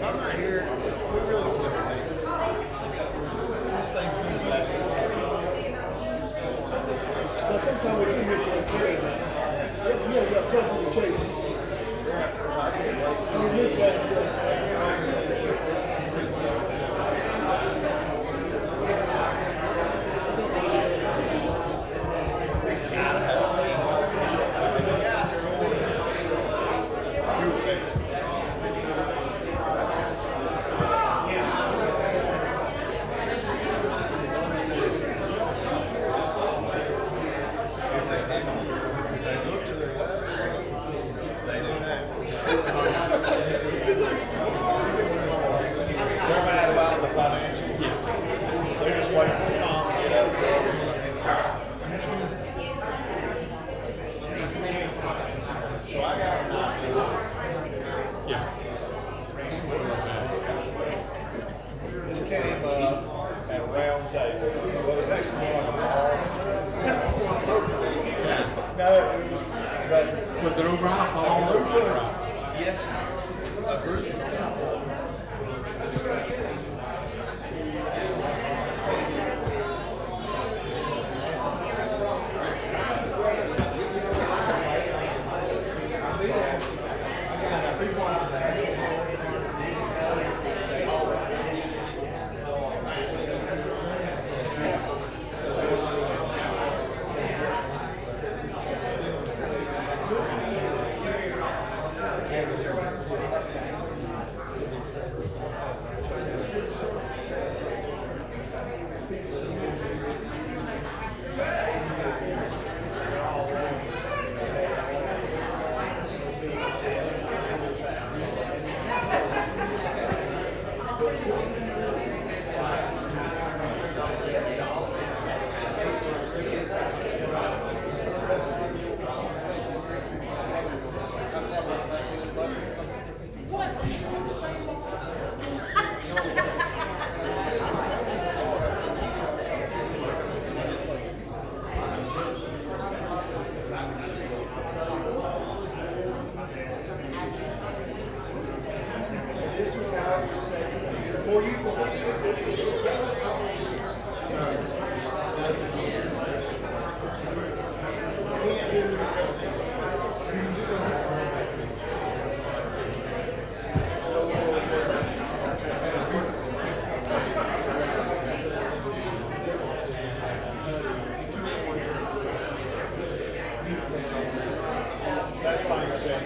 I'm not here. We really want this thing. This thing's moving back. Now, sometimes we do miss you on Thursday. You have got trouble to chase. So you miss that. They're mad about the financial. They're just waiting for Tom to get up. So I got an idea. Yeah. This came at a round table. Well, it was actually more like a bar. No, it was. But Was it over alcohol or under? yes, a group. That's why you're saying.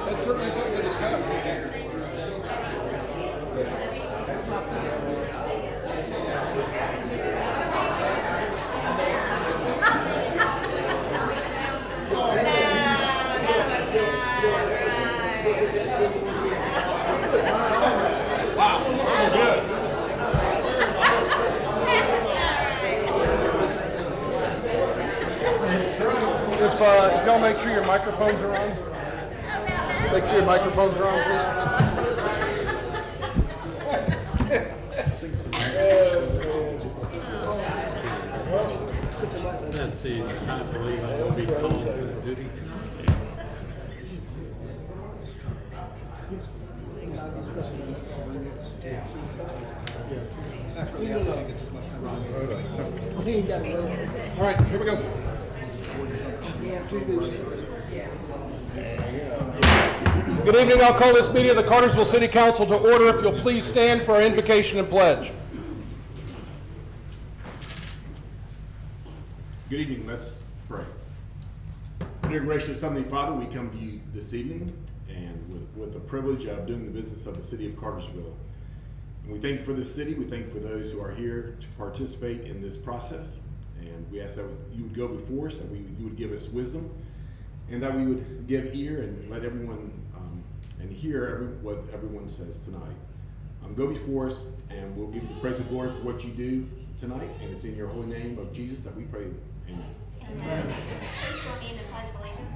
That's certainly something to discuss. If y'all make sure your microphones are on. Make sure your microphones are on, please. Let's see, I can't believe I will be called to duty tonight. He got it. All right, here we go. Yeah, too busy. Good evening. I'll call this meeting of the Cartersville City Council to order. If you'll please stand for our invocation and pledge. Good evening. Let's pray. Dear gracious Heavenly Father, we come to you this evening and with the privilege of doing the business of the city of Cartersville. And we thank you for this city. We thank you for those who are here to participate in this process. And we ask that you would go before us, that you would give us wisdom, and that we would give ear and let everyone and hear what everyone says tonight. Go before us, and we'll give you the praise and glory for what you do tonight. And it's in your holy name of Jesus that we pray. Amen. Amen. Please join me in the Pledge of Allegiance.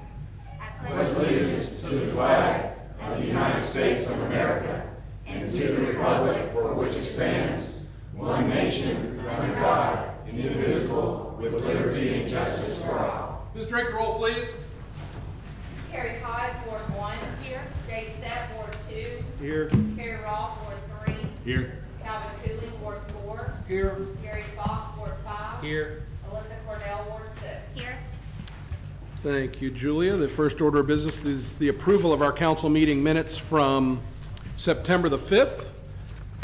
I pledge allegiance to the flag of the United States of America and to the republic for which it stands, one nation, under God, indivisible, with liberty and justice for all. Ms. Drake, roll, please. Carrie Hyde, Ward 1, here. Jay Stepp, Ward 2. Here. Carrie Roth, Ward 3. Here. Calvin Cooley, Ward 4. Here. Gary Fox, Ward 5. Here. Alyssa Cordell, Ward 6. Here. Thank you, Julia. The first order of business is the approval of our council meeting minutes from September the 5th.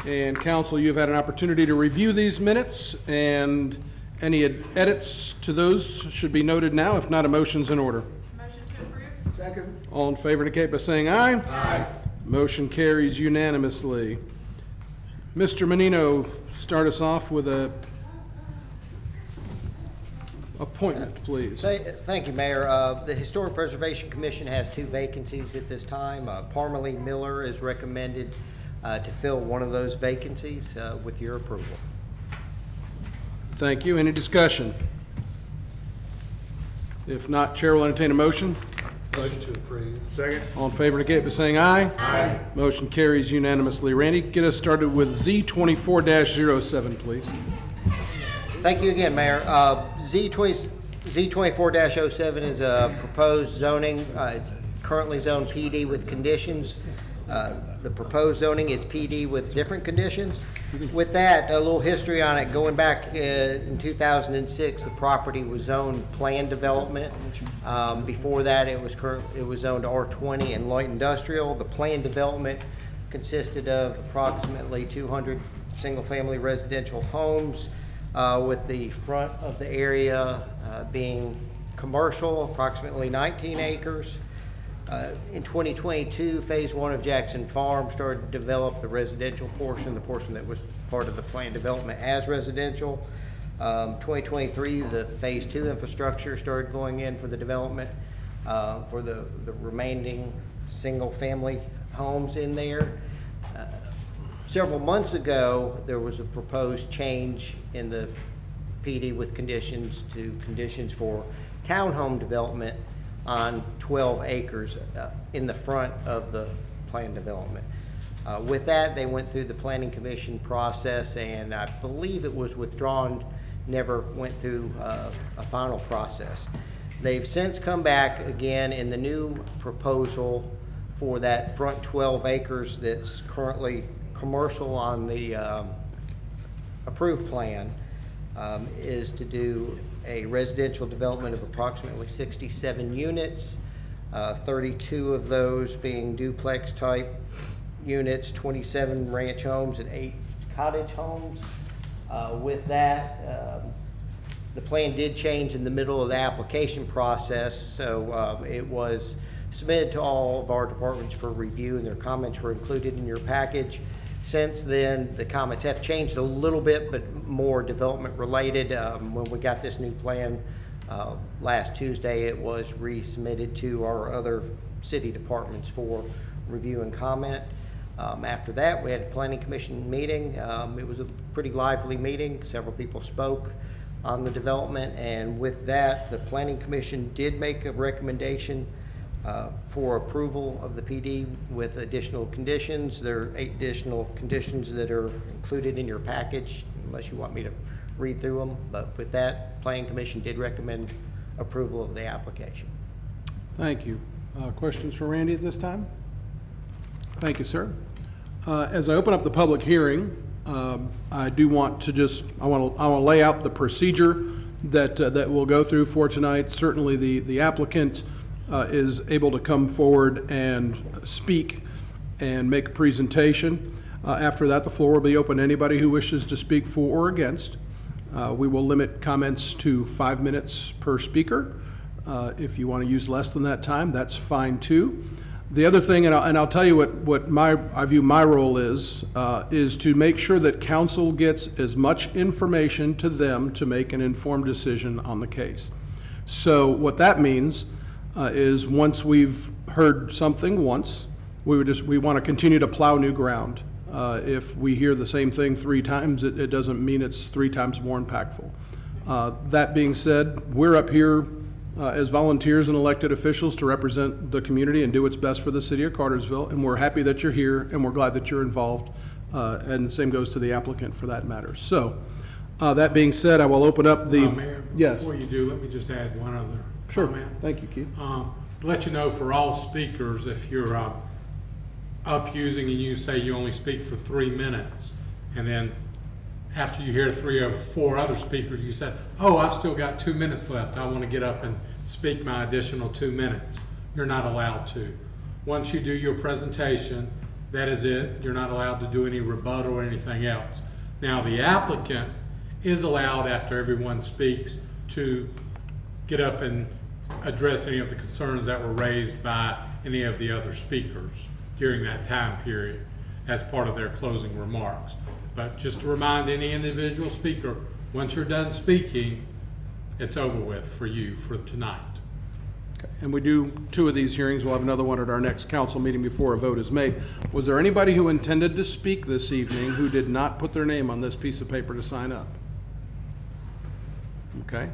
And council, you've had an opportunity to review these minutes, and any edits to those should be noted now. If not, a motion's in order. Motion to approve. Second. All in favor indicate by saying aye. Aye. Motion carries unanimously. Mr. Menino, start us off with a appointment, please. Thank you, Mayor. The Historic Preservation Commission has 2 vacancies at this time. Parmalee Miller is recommended to fill one of those vacancies with your approval. Thank you. Any discussion? If not, Chair will entertain a motion. Motion to approve. Second. All in favor indicate by saying aye. Aye. Motion carries unanimously. Randy, get us started with Z24-07, please. Thank you again, Mayor. Z24-07 is a proposed zoning. It's currently zoned PD with conditions. The proposed zoning is PD with different conditions. With that, a little history on it. Going back in 2006, the property was zoned planned development. Before that, it was zoned R20 and light industrial. The planned development consisted of approximately 200 single-family residential homes, with the front of the area being commercial, approximately 19 acres. In 2022, Phase 1 of Jackson Farm started to develop the residential portion, the portion that was part of the planned development as residential. 2023, the Phase 2 infrastructure started going in for the development for the remaining single-family homes in there. Several months ago, there was a proposed change in the PD with conditions to conditions for townhome development on 12 acres in the front of the planned development. With that, they went through the Planning Commission process, and I believe it was withdrawn, never went through a final process. They've since come back again in the new proposal for that front 12 acres that's currently commercial on the approved plan, is to do a residential development of approximately 67 units, 32 of those being duplex type units, 27 ranch homes, and 8 cottage homes. With that, the plan did change in the middle of the application process, so it was submitted to all of our departments for review, and their comments were included in your package. Since then, the comments have changed a little bit, but more development related. When we got this new plan last Tuesday, it was resubmitted to our other city departments for review and comment. After that, we had a planning commission meeting. It was a pretty lively meeting. Several people spoke on the development, and with that, the planning commission did make a recommendation for approval of the PD with additional conditions. There are 8 additional conditions that are included in your package, unless you want me to read through them. But with that, Planning Commission did recommend approval of the application. Thank you. Questions for Randy at this time? Thank you, sir. As I open up the public hearing, I do want to I want to lay out the procedure that we'll go through for tonight. Certainly the applicant is able to come forward and speak and make a presentation. After that, the floor will be open to anybody who wishes to speak for or against. We will limit comments to 5 minutes per speaker. If you want to use less than that time, that's fine too. The other thing, and I'll tell you what I view my role is to make sure that council gets as much information to them to make an informed decision on the case. So what that means is once we've heard something once, we want to continue to plow new ground. If we hear the same thing 3 times, it doesn't mean it's 3 times more impactful. That being said, we're up here as volunteers and elected officials to represent the community and do what's best for the city of Cartersville, and we're happy that you're here and we're glad that you're involved, and the same goes to the applicant for that matter. So that being said, I will open up the Mayor, yes. before you do, let me just add one other Sure. comment. Thank you, Keith. Let you know for all speakers, if you're up using and you say you only speak for 3 minutes, and then after you hear 3 or 4 other speakers, you said, oh, I've still got 2 minutes left, I want to get up and speak my additional 2 minutes. You're not allowed to. Once you do your presentation, that is it. You're not allowed to do any rebuttal or anything else. Now, the applicant is allowed, after everyone speaks, to get up and address any of the concerns that were raised by any of the other speakers during that time period as part of their closing remarks. But just to remind any individual speaker, once you're done speaking, it's over with for you for tonight. Okay. And we do 2 of these hearings. We'll have another one at our next council meeting before a vote is made. Was there anybody who intended to speak this evening who did not put their name on this piece of paper to sign up? Okay.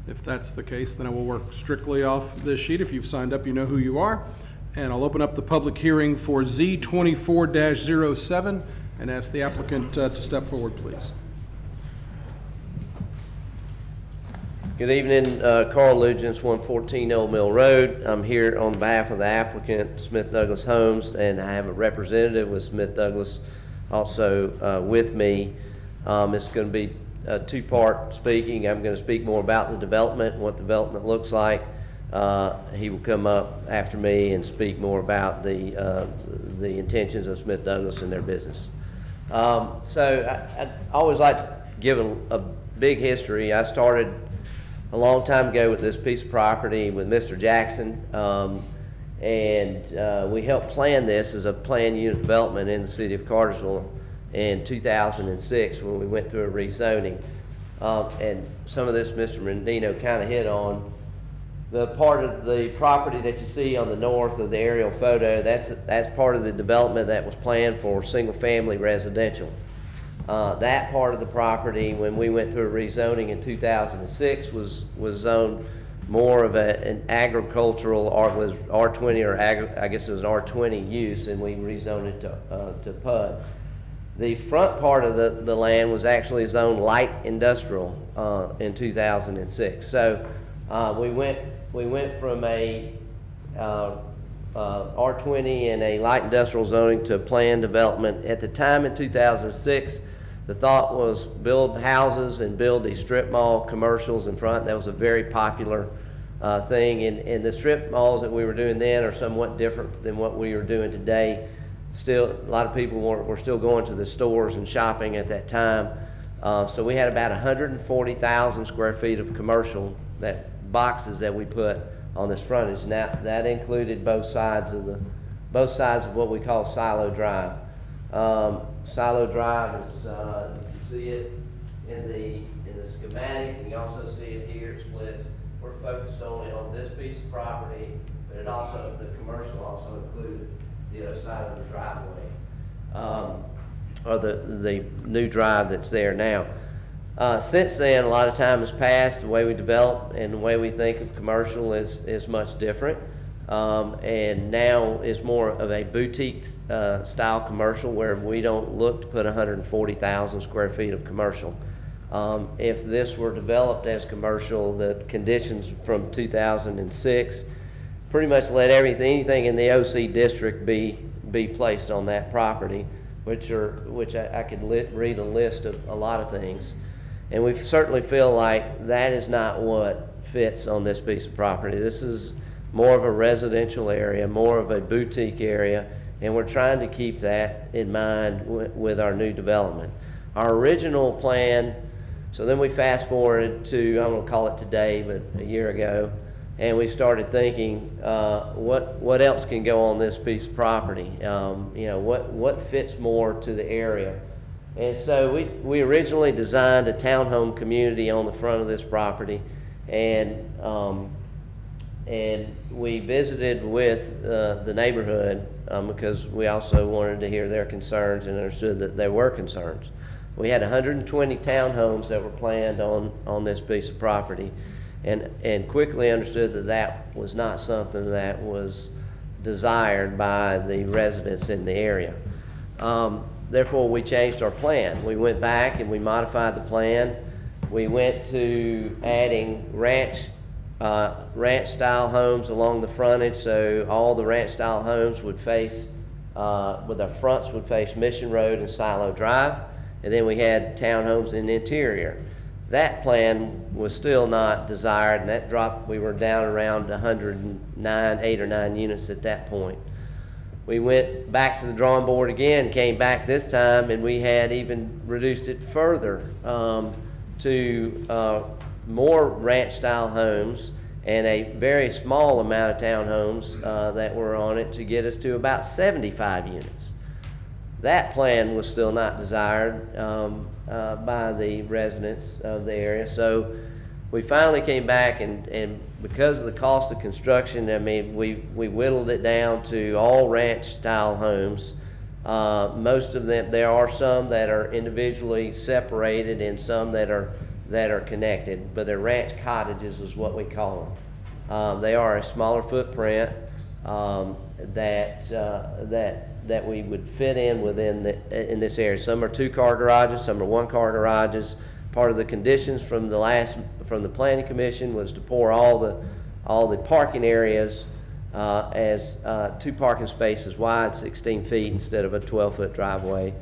If that's the case, then I will work strictly off this sheet. If you've signed up, you know who you are. And I'll open up the public hearing for Z24-07 and ask the applicant to step forward, please. Good evening, Carl Lugents, 114 Old Mill Road. I'm here on behalf of the applicant, Smith Douglas Homes, and I have a representative with Smith Douglas also with me. It's going to be a 2-part speaking. I'm going to speak more about the development and what development looks like. He will come up after me and speak more about the intentions of Smith Douglas and their business. So I always like to give a big history. I started a long time ago with this piece of property with Mr. Jackson, and we helped plan this as a planned unit development in the city of Cartersville in 2006 when we went through a rezoning. And some of this Mr. Mendino kind of hit on. The part of the property that you see on the north of the aerial photo, that's part of the development that was planned for single-family residential. That part of the property, when we went through a rezoning in 2006, was zoned more of an agricultural, or was R20, or I guess it was an R20 use, and we rezoned it to PUD. The front part of the land was actually zoned light industrial in 2006. So we went from a R20 and a light industrial zoning to planned development. At the time in 2006, the thought was build houses and build these strip mall commercials in front. That was a very popular thing. And the strip malls that we were doing then are somewhat different than what we are doing today. Still, a lot of people were still going to the stores and shopping at that time. So we had about 140,000 square feet of commercial boxes that we put on this frontage. Now that included both sides of what we call Silo Drive. Silo Drive is you can see it in the schematic, and you also see it here. It splits. We're focused only on this piece of property, but it also, the commercial also included the other side of the driveway, or the new drive that's there now. Since then, a lot of time has passed. The way we develop and the way we think of commercial is much different. And now is more of a boutique style commercial where we don't look to put 140,000 square feet of commercial. If this were developed as commercial, the conditions from 2006 pretty much let anything in the OC district be placed on that property, which I could read a list of a lot of things. And we certainly feel like that is not what fits on this piece of property. This is more of a residential area, more of a boutique area, and we're trying to keep that in mind with our new development. Our original plan, so then we fast forwarded to, I'm gonna call it today, but a year ago, and we started thinking, what else can go on this piece of property? You know, what fits more to the area? And so we originally designed a townhome community on the front of this property, and we visited with the neighborhood because we also wanted to hear their concerns and understood that there were concerns. We had 120 townhomes that were planned on this piece of property, and quickly understood that that was not something that was desired by the residents in the area. Therefore, we changed our plan. We went back and we modified the plan. We went to adding ranch-style homes along the frontage, so all the ranch-style homes would face, with our fronts would face Mission Road and Silo Drive, and then we had townhomes in the interior. That plan was still not desired, and that dropped, we were down around 109, 8 or 9 units at that point. We went back to the drawing board again, came back this time, and we had even reduced it further to more ranch-style homes and a very small amount of townhomes that were on it to get us to about 75 units. That plan was still not desired by the residents of the area, so we finally came back, and because of the cost of construction, I mean, we whittled it down to all ranch-style homes. Most of them, there are some that are individually separated and some that are connected, but they're ranch cottages is what we call them. They are a smaller footprint that we would fit in within in this area. Some are 2-car garages, some are 1-car garages. Part of the conditions from the Planning Commission was to pour all the parking areas as 2 parking spaces wide, 16 feet instead of a 12-foot driveway,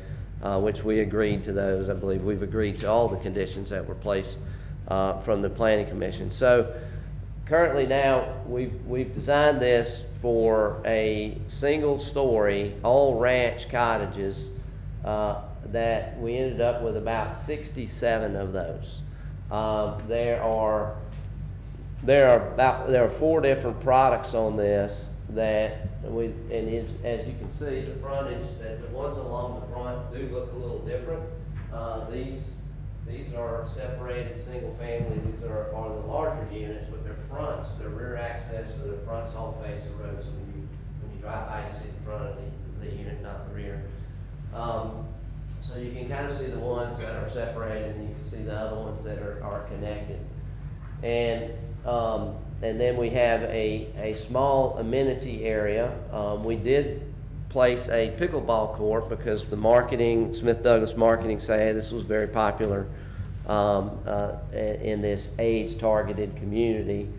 which we agreed to those. I believe we've agreed to all the conditions that were placed from the Planning Commission. So currently now we've designed this for a single-story, all ranch cottages that we ended up with about 67 of those. There are 4 different products on this that as you can see, the frontage, that the ones along the front do look a little different. These are separated single family. These are the larger units with their fronts, their rear access, so their fronts all face the road. So when you drive by, you see the front of the unit, not the rear. So you can kind of see the ones that are separated, and you can see the other ones that are connected. And then we have a small amenity area. We did place a pickleball court because the marketing, Smith Douglas marketing, say, hey, this was very popular in this age-targeted community.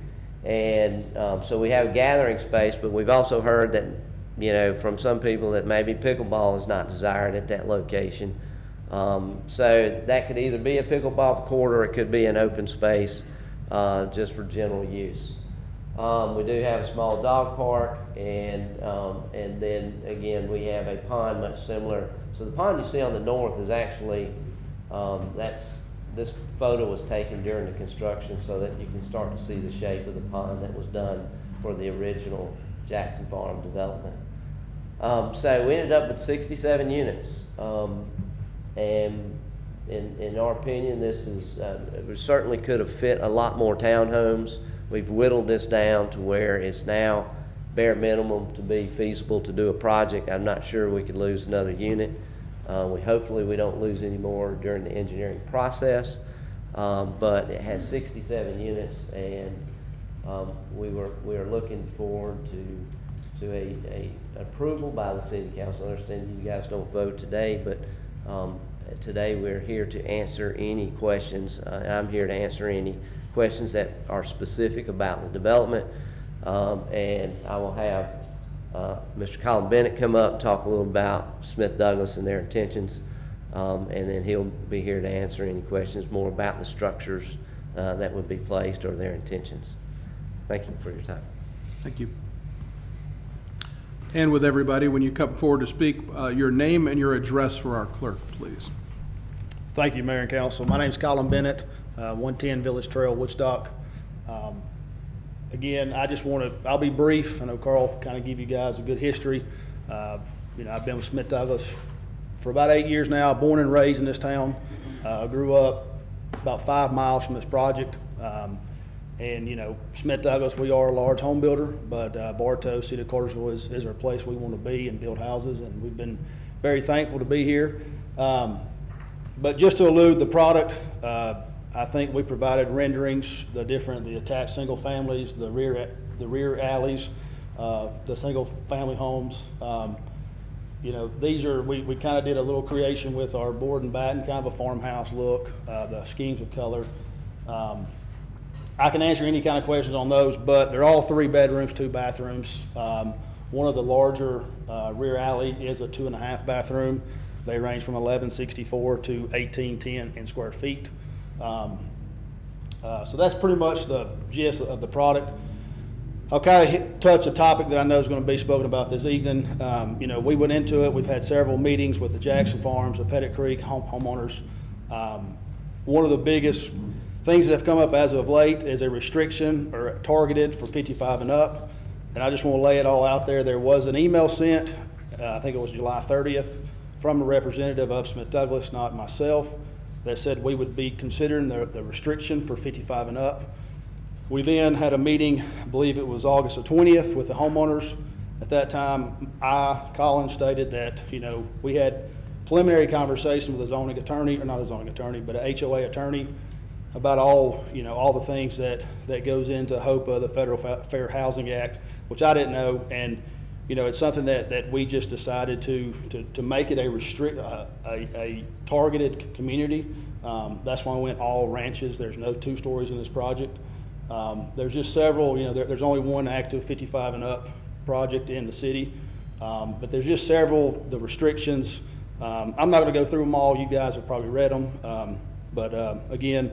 And so we have a gathering space, but we've also heard that, you know, from some people that maybe pickleball is not desired at that location. So that could either be a pickleball court or it could be an open space just for general use. We do have a small dog park, and then again we have a pond much similar. So the pond you see on the north is actually, this photo was taken during the construction so that you can start to see the shape of the pond that was done for the original Jackson Farm development. So we ended up with 67 units, and in our opinion, this is we certainly could have fit a lot more townhomes. We've whittled this down to where it's now bare minimum to be feasible to do a project. I'm not sure we could lose another unit. Hopefully we don't lose any more during the engineering process, but it has 67 units, and we are looking forward to a approval by the City Council. I understand you guys don't vote today, but today we're here to answer any questions. I'm here to answer any questions that are specific about the development, and I will have Mr. Colin Bennett come up and talk a little about Smith Douglas and their intentions, and then he'll be here to answer any questions more about the structures that would be placed or their intentions. Thank you for your time. Thank you. And with everybody, when you come forward to speak, your name and your address for our clerk, please. Thank you, Mayor and Council. My name's Colin Bennett, 110 Village Trail, Woodstock. Again, I just want to, I'll be brief. I know Carl kind of give you guys a good history. You know, I've been with Smith Douglas for about 8 years now, born and raised in this town. Grew up about 5 miles from this project. And, you know, Smith Douglas, we are a large home builder, but Bartow, City of Cartersville is our place we want to be and build houses, and we've been very thankful to be here. But just to allude the product, I think we provided renderings, the attached single families, the rear alleys, the single family homes. You know, these are, we kind of did a little creation with our board and batten, kind of a farmhouse look, the schemes of color. I can answer any kind of questions on those, but they're all 3 bedrooms, 2 bathrooms. One of the larger rear alley is a 2.5 bathroom. They range from 1164 to 1810 in square feet. So that's pretty much the gist of the product. I'll kind of touch a topic that I know is going to be spoken about this evening. You know, we went into it. We've had several meetings with the Jackson Farms, the Pettit Creek homeowners. One of the biggest things that have come up as of late is a restriction or targeted for 55 and up. And I just want to lay it all out there. There was an email sent, I think it was July 30th, from a representative of Smith Douglas, not myself, that said we would be considering the restriction for 55 and up. We then had a meeting, I believe it was August the 20th, with the homeowners. At that time, Colin, stated that, you know, we had preliminary conversation with a zoning attorney, or not a zoning attorney, but an HOA attorney, about all, you know, all the things that goes into HOPA, the Federal Fair Housing Act, which I didn't know. And, you know, it's something that we just decided to make it a targeted community. That's why we went all ranches. There's no 2 stories in this project. There's just several, you know, there's only one active 55 and up project in the city. But there's just several, the restrictions. I'm not going to go through them all. You guys have probably read them. But again,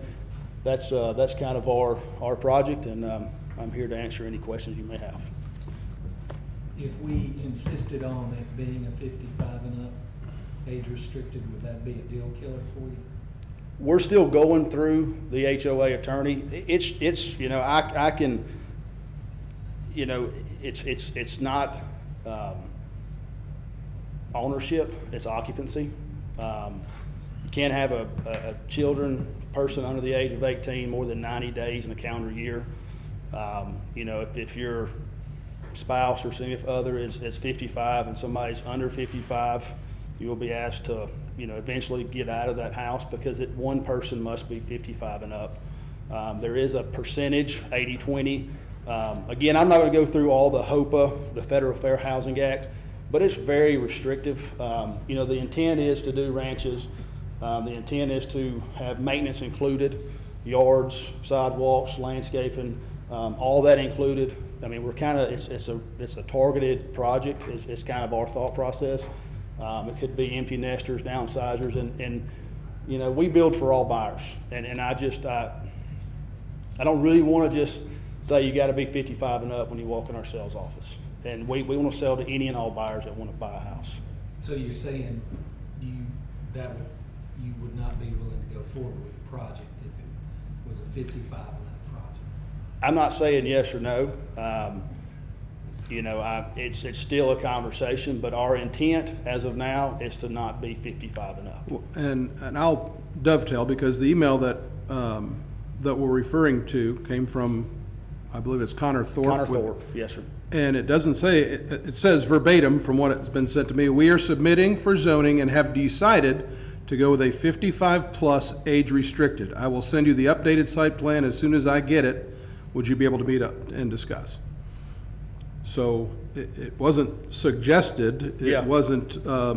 that's kind of our project, and I'm here to answer any questions you may have. If we insisted on it being a 55 and up, age restricted, would that be a deal killer for you? We're still going through the HOA attorney. It's you know, I can, you know, it's not ownership, it's occupancy. You can't have a person under the age of 18 more than 90 days in a calendar year. You know, if your spouse or significant other is 55 and somebody's under 55, you will be asked to, you know, eventually get out of that house, because one person must be 55 and up. There is a percentage, 80-20. Again, I'm not going to go through all the HOPA, the Federal Fair Housing Act, but it's very restrictive. You know, the intent is to do ranches. The intent is to have maintenance included, yards, sidewalks, landscaping, all that included. I mean, we're kind of, it's a targeted project. It's kind of our thought process. It could be empty nesters, downsizers, and you know, we build for all buyers. And I don't really want to just say you got to be 55 and up when you walk in our sales office. And we want to sell to any and all buyers that want to buy a house. So you're saying you would not be willing to go forward with the project if it was a 55 and up project? I'm not saying yes or no. You know, it's still a conversation, but our intent as of now is to not be 55 and up. And I'll dovetail, because the email that we're referring to came from, I believe it's Connor Thorpe. Connor Thorpe, yes, sir. And it doesn't say, it says verbatim from what has been sent to me, we are submitting for zoning and have decided to go with a 55 plus age restricted. I will send you the updated site plan as soon as I get it. Would you be able to meet up and discuss? So it wasn't suggested, it wasn't, I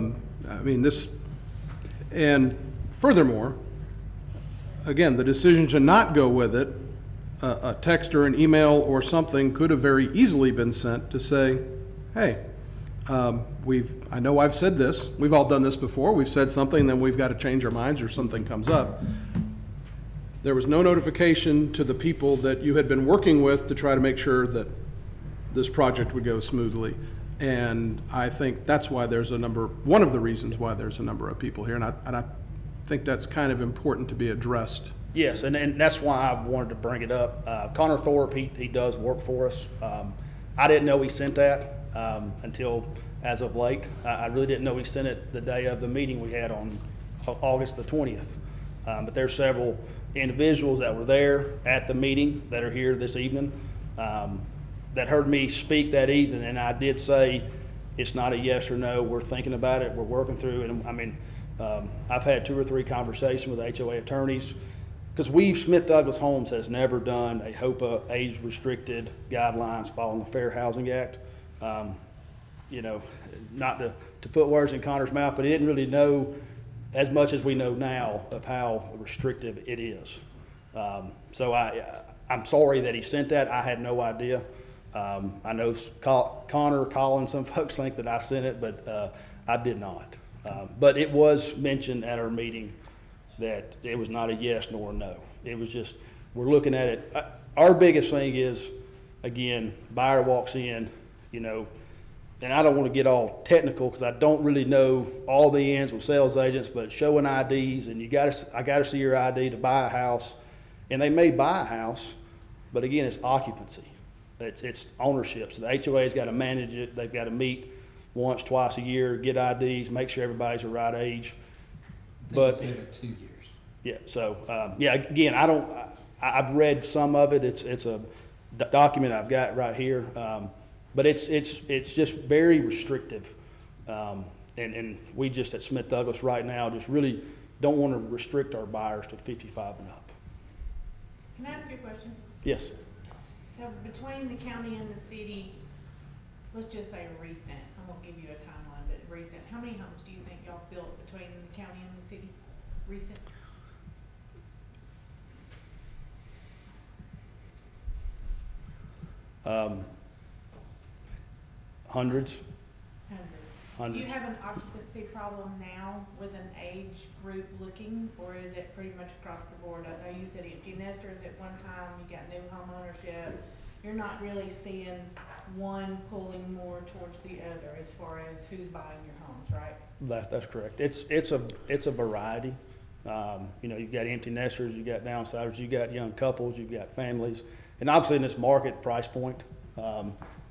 mean, this, and furthermore, again, the decision to not go with it, a text or an email or something could have very easily been sent to say, hey, I know I've said this, we've all done this before, we've said something, then we've got to change our minds or something comes up. There was no notification to the people that you had been working with to try to make sure that this project would go smoothly. And I think that's why there's one of the reasons why there's a number of people here, and I think that's kind of important to be addressed. Yes, and that's why I wanted to bring it up. Connor Thorpe, he does work for us. I didn't know he sent that until as of late. I really didn't know he sent it the day of the meeting we had on August the 20th. But there's several individuals that were there at the meeting that are here this evening that heard me speak that evening, and I did say it's not a yes or no. We're thinking about it. We're working through it. And I mean, I've had 2 or 3 conversations with HOA attorneys, because Smith Douglas Homes has never done a HOPA age-restricted guidelines following the Fair Housing Act. You know, not to put words in Connor's mouth, but he didn't really know as much as we know now of how restrictive it is. So I'm sorry that he sent that. I had no idea. I know Connor, Colin, some folks think that I sent it, but I did not. But it was mentioned at our meeting that it was not a yes nor a no. It was just, we're looking at it. Our biggest thing is, again, buyer walks in, you know, and I don't want to get all technical because I don't really know all the ends with sales agents, but showing IDs, and I got to see your ID to buy a house, and they may buy a house, but again, it's occupancy. It's ownership. So the HOA's got to manage it. They've got to meet once, twice a year, get IDs, make sure everybody's the right age. But 2 years. Yeah. So yeah. Again, I've read some of it. It's a document I've got right here. But it's just very restrictive. And we just at Smith Douglas right now just really don't want to restrict our buyers to 55 and up. Can I ask you a question? Yes. So between the county and the city, let's just say recent, I won't give you a timeline, but recent, how many homes do you think y'all built between the county and the city, recent? Hundreds. Do you have an occupancy problem now with an age group looking, or is it pretty much across the board? I know you said empty nesters at one time, you got new home ownership. You're not really seeing one pulling more towards the other as far as who's buying your homes, right? That's correct. It's a variety. You know, you've got empty nesters, you've got downsiders, you've got young couples, you've got families, and obviously in this market, price point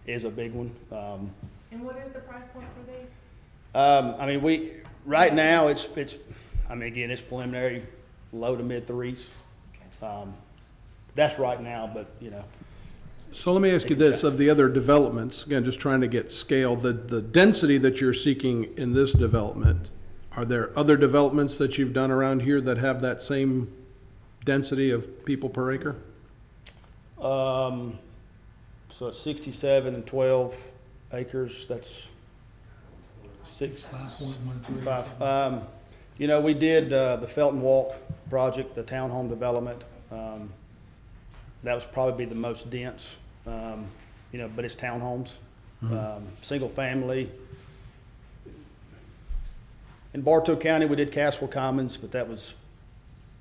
is a big one. And what is the price point for these? I mean, right now it's I mean, again, it's preliminary, low to mid 3s. Okay. That's right now, but you know. So let me ask you this, of the other developments, again, just trying to get scale, the density that you're seeking in this development, are there other developments that you've done around here that have that same density of people per acre? So it's 67 and 12 acres, that's 5.13. You know, we did the Felton Walk project, the townhome development. That was probably the most dense, you know, but it's townhomes, single family. In Bartow County, we did Cassville Commons, but that was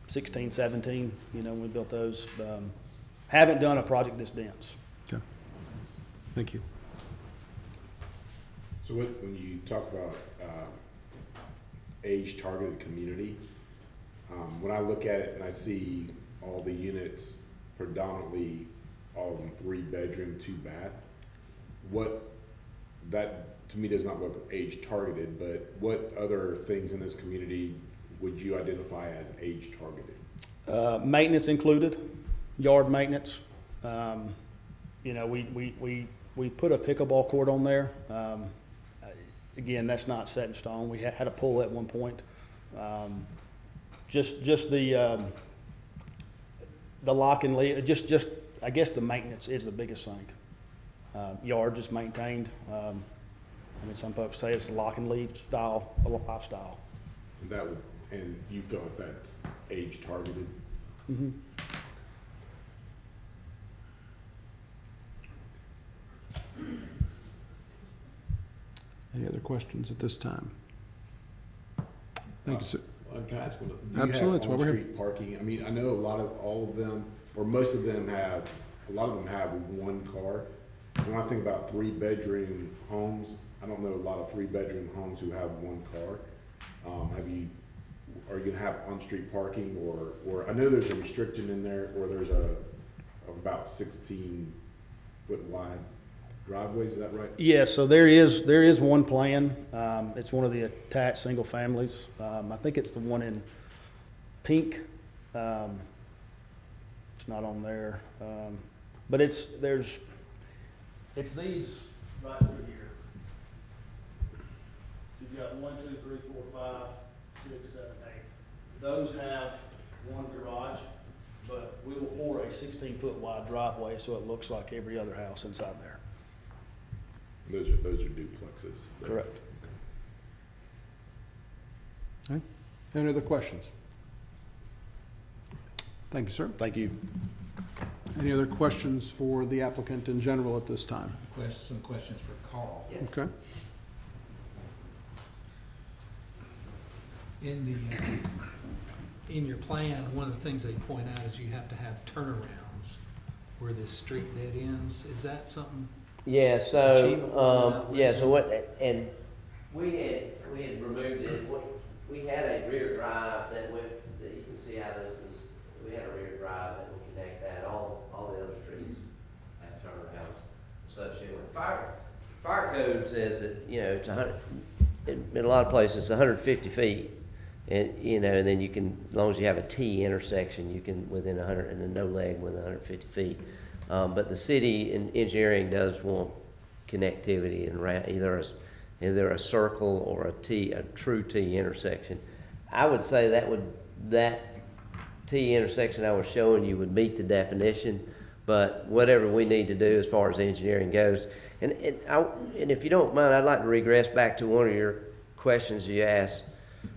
16, 17, you know, when we built those. Haven't done a project this dense. Okay, thank you. So when you talk about age-targeted community, when I look at it and I see all the units, predominantly all of them 3-bedroom, 2-bath, that to me does not look age-targeted, but what other things in this community would you identify as age-targeted? Maintenance included, yard maintenance. You know, we put a pickleball court on there. Again, that's not set in stone. We had a pool at one point. Just the lock and leave. Just I guess the maintenance is the biggest thing. Yard just maintained. I mean, some folks say it's a lock and leave style, a lifestyle. And you feel like that's age targeted? Mm-hmm. Any other questions at this time? Thank you, sir. Can I ask one? Absolutely, it's why we're here. On-street parking. I mean, I know all of them, or most of them have, a lot of them have one car. when I think about 3-bedroom homes, I don't know a lot of 3-bedroom homes who have one car. Are you gonna have on-street parking, or I know there's a restriction in there, or there's about 16-foot wide driveways, is that right? Yeah, so there is one plan. It's one of the attached single families. I think it's the one in pink. It's not on there. But it's these right through here. You've got 1, 2, 3, 4, 5, 6, 7, 8. Those have one garage, but we will pour a 16-foot wide driveway so it looks like every other house inside there. Those are duplexes. Correct. Okay. Any other questions? Thank you, sir. Thank you. Any other questions for the applicant in general at this time? Some questions for Carl. Okay. In your plan, one of the things they point out is you have to have turnarounds where this street dead ends. Is that something? Yeah, Achievable? so what, and we had removed it, we had a rear drive that you can see how this is, we had a rear drive that would connect that, all the other streets have turnarounds associated with it. Fire code says that, it's 100, in a lot of places, it's 150 feet. And, and then you can, as long as you have a T intersection, you can within 100, and then no leg within 150 feet. But the city in engineering does want connectivity and either a circle or a true T intersection. I would say that T intersection I was showing you would meet the definition, but whatever we need to do as far as engineering goes. And if you don't mind, I'd like to regress back to one of your questions you asked,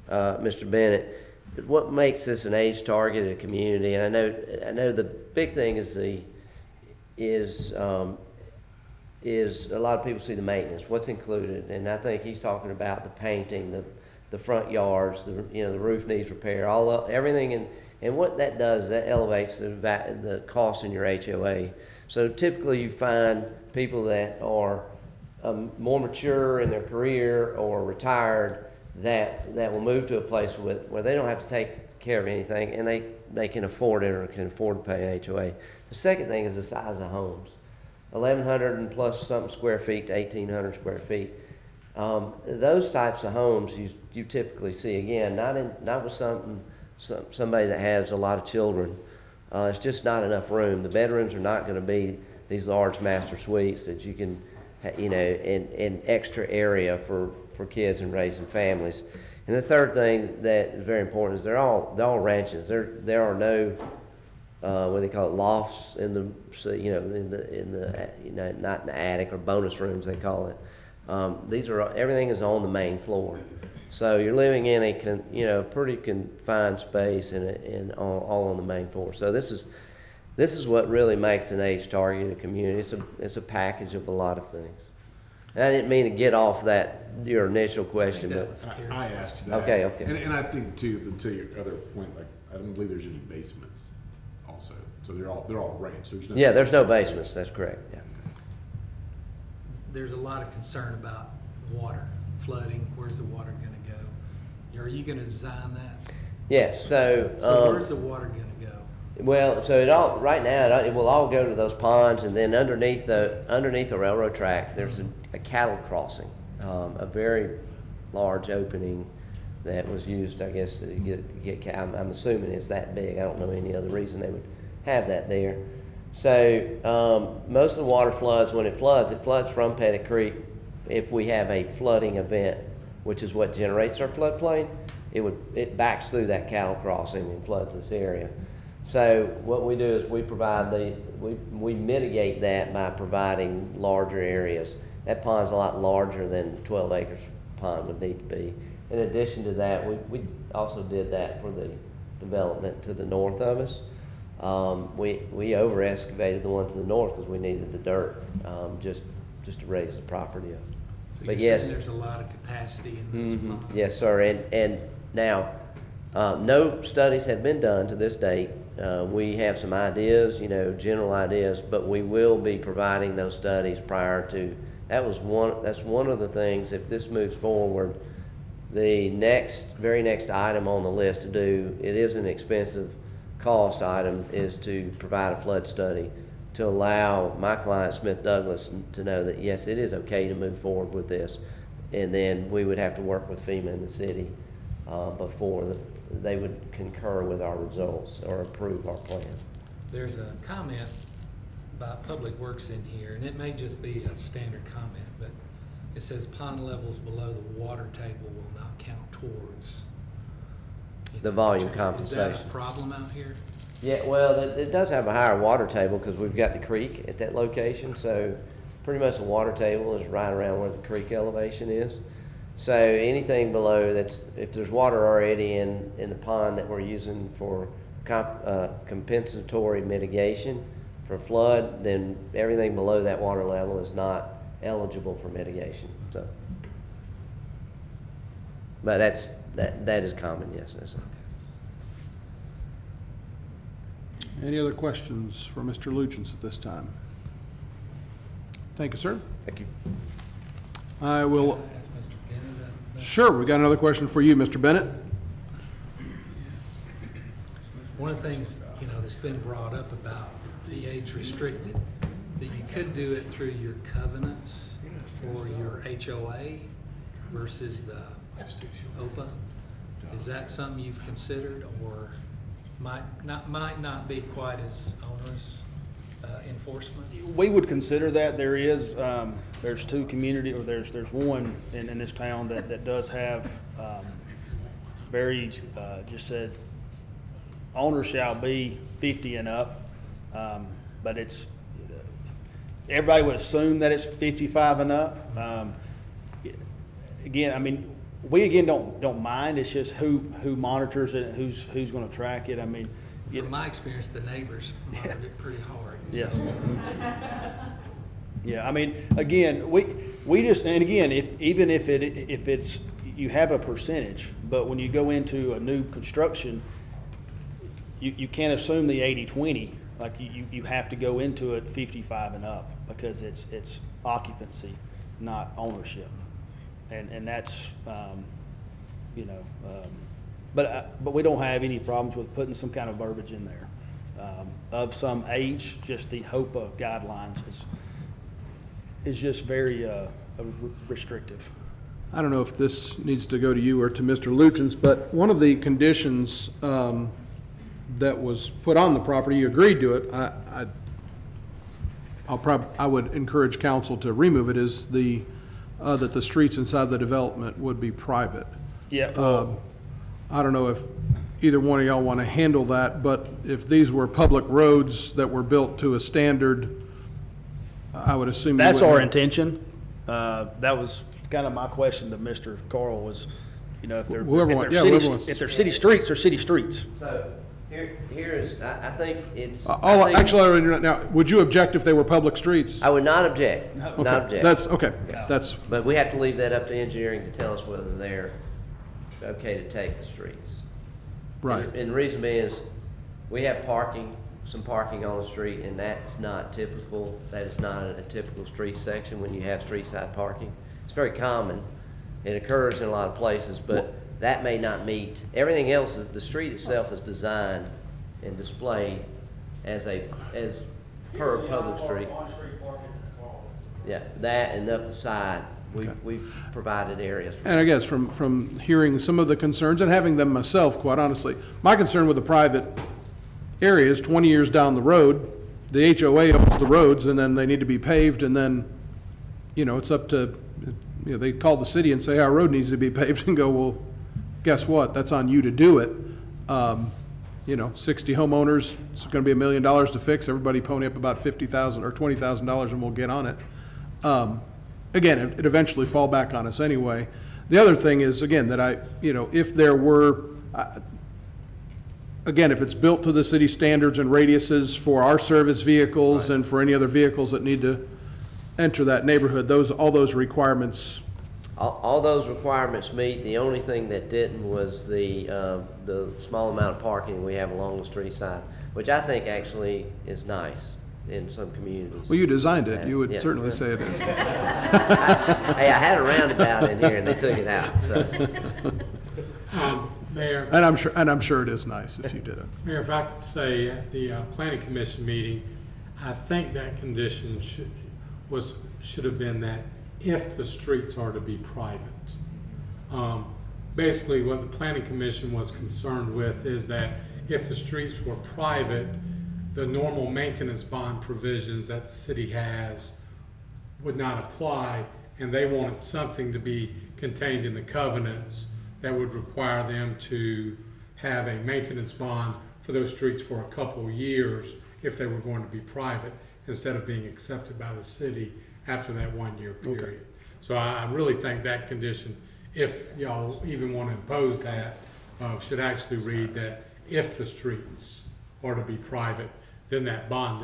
Mr. Bennett. What makes this an age-targeted community? And I know the big thing is a lot of people see the maintenance, what's included, and I think he's talking about the painting, the front yards, the roof needs repair, everything, and what that does, that elevates the cost in your HOA. So typically you find people that are more mature in their career or retired that will move to a place where they don't have to take care of anything, and they can afford it or can afford to pay HOA. The second thing is the size of homes. 1,100 and plus something square feet to 1,800 square feet. Those types of homes you typically see, again, not with somebody that has a lot of children. It's just not enough room. The bedrooms are not going to be these large master suites that you can, in extra area for kids and raising families. And the third thing that is very important is they're all ranches. There are no what they call it, lofts in the not in the attic or bonus rooms they call it. Everything is on the main floor. So you're living in a pretty confined space and all on the main floor. So this is what really makes an age-targeted community. It's a package of a lot of things. And I didn't mean to get off your initial question, but I asked that. Okay. And I think to your other point, like I don't believe there's any basements also. So they're all ranch. There's no basements. That's correct. Yeah. There's a lot of concern about water, flooding. Where's the water going to go? Are you going to design that? Yes. So where's the water going to go? Well, so right now it will all go to those ponds, and then underneath the railroad track, there's a cattle crossing, a very large opening that was used, I guess, to get cattle. I'm assuming it's that big. I don't know any other reason they would have that there. So most of the water floods. When it floods from Pettit Creek. If we have a flooding event, which is what generates our floodplain, it backs through that cattle crossing and floods this area. So what we do is we mitigate that by providing larger areas. That pond's a lot larger than 12 acres pond would need to be. In addition to that, we also did that for the development to the north of us. We over excavated the one to the north because we needed the dirt just to raise the property up. So but you're yes, saying there's a lot of capacity in those ponds? Yes, sir. And now No studies have been done to this date. We have some ideas, general ideas, but we will be providing those studies prior to. That's one of the things, if this moves forward, the very next item on the list to do, it is an expensive cost item, is to provide a flood study to allow my client, Smith Douglas, to know that yes, it is okay to move forward with this. And then we would have to work with FEMA and the city before they would concur with our results or approve our plan. There's a comment about Public Works in here, and it may just be a standard comment, but it says pond levels below the water table will not count towards The volume compensation. Is that a problem out here? Yeah, well, it does have a higher water table because we've got the creek at that location, so pretty much the water table is right around where the creek elevation is. So anything below that's, if there's water already in the pond that we're using for compensatory mitigation for flood, then everything below that water level is not eligible for mitigation. So, but that is common, yes. That's okay. Any other questions for Mr. Lugents at this time? Thank you, sir. Thank you. I will. Can I ask Mr. Bennett Sure, we got another question for you, Mr. Bennett. One of the things, that's been brought up about the age restricted, that you could do it through your covenants or your HOA versus the OPA. Is that something you've considered, or might not be quite as onerous enforcement? We would consider that. There's two community, or there's one in this town that does have very just said owner shall be 50 and up, but it's everybody would assume that it's 55 and up. Again, we don't mind. It's just who monitors it, who's going to track it. From my experience, the neighbors monitored it pretty hard. Yes. Yeah. Again, we just, and again, even if it's you have a percentage, but when you go into a new construction, you can't assume the 80-20. Like you have to go into it 55 and up because it's occupancy, not ownership. And that's, but we don't have any problems with putting some kind of verbiage in there of some age. Just the HOPA guidelines is just very restrictive. I don't know if this needs to go to you or to Mr. Lugents, but one of the conditions that was put on the property, you agreed to it. I would encourage council to remove it. Is that the streets inside the development would be private. Yeah. I don't know if either one of y'all want to handle that, but if these were public roads that were built to a standard, I would assume that's our intention. That was kind of my question to Mr. Carl was, if they're city streets, they're city streets. So here is, I think it's. Now, would you object if they were public streets? I would not object. Okay. Not object. That's okay. Yeah. But we have to leave that up to engineering to tell us whether they're okay to take the streets. Right. And the reason being is we have some parking on the street, and that's not typical. That is not a typical street section when you have street side parking. It's very common. It occurs in a lot of places, but that may not meet. Everything else, the street itself is designed and displayed as per public street. Yeah, that and up the side, we've provided areas. And I guess from hearing some of the concerns and having them myself, quite honestly, my concern with the private area is 20 years down the road, the HOA owns the roads, and then they need to be paved, and then, it's up to, they call the city and say our road needs to be paved, and go, well, guess what? That's on you to do it. 60 homeowners, it's going to be $1 million to fix. Everybody pony up about $50,000 or $20,000 and we'll get on it. Again, it eventually fall back on us anyway. The other thing is, again, that if there were, again, if it's built to the city standards and radiuses for our service vehicles and for any other vehicles that need to enter that neighborhood, all those requirements all those requirements meet. The only thing that didn't was the small amount of parking we have along the street side, which I think actually is nice in some communities. Well, you designed it. You would Yeah. certainly say it is. Hey, I had a roundabout in here and they took it out, so. Mayor. And I'm sure it is nice if you did it. Mayor, if I could say at the planning commission meeting, I think that condition should have been that if the streets are to be private. Basically what the planning commission was concerned with is that if the streets were private, the normal maintenance bond provisions that the city has would not apply, and they wanted something to be contained in the covenants that would require them to have a maintenance bond for those streets for a couple of years if they were going to be private, instead of being accepted by the city after that 1 year period. Okay. So I really think that condition, if y'all even want to impose that, should actually read that if the streets are to be private, then that bond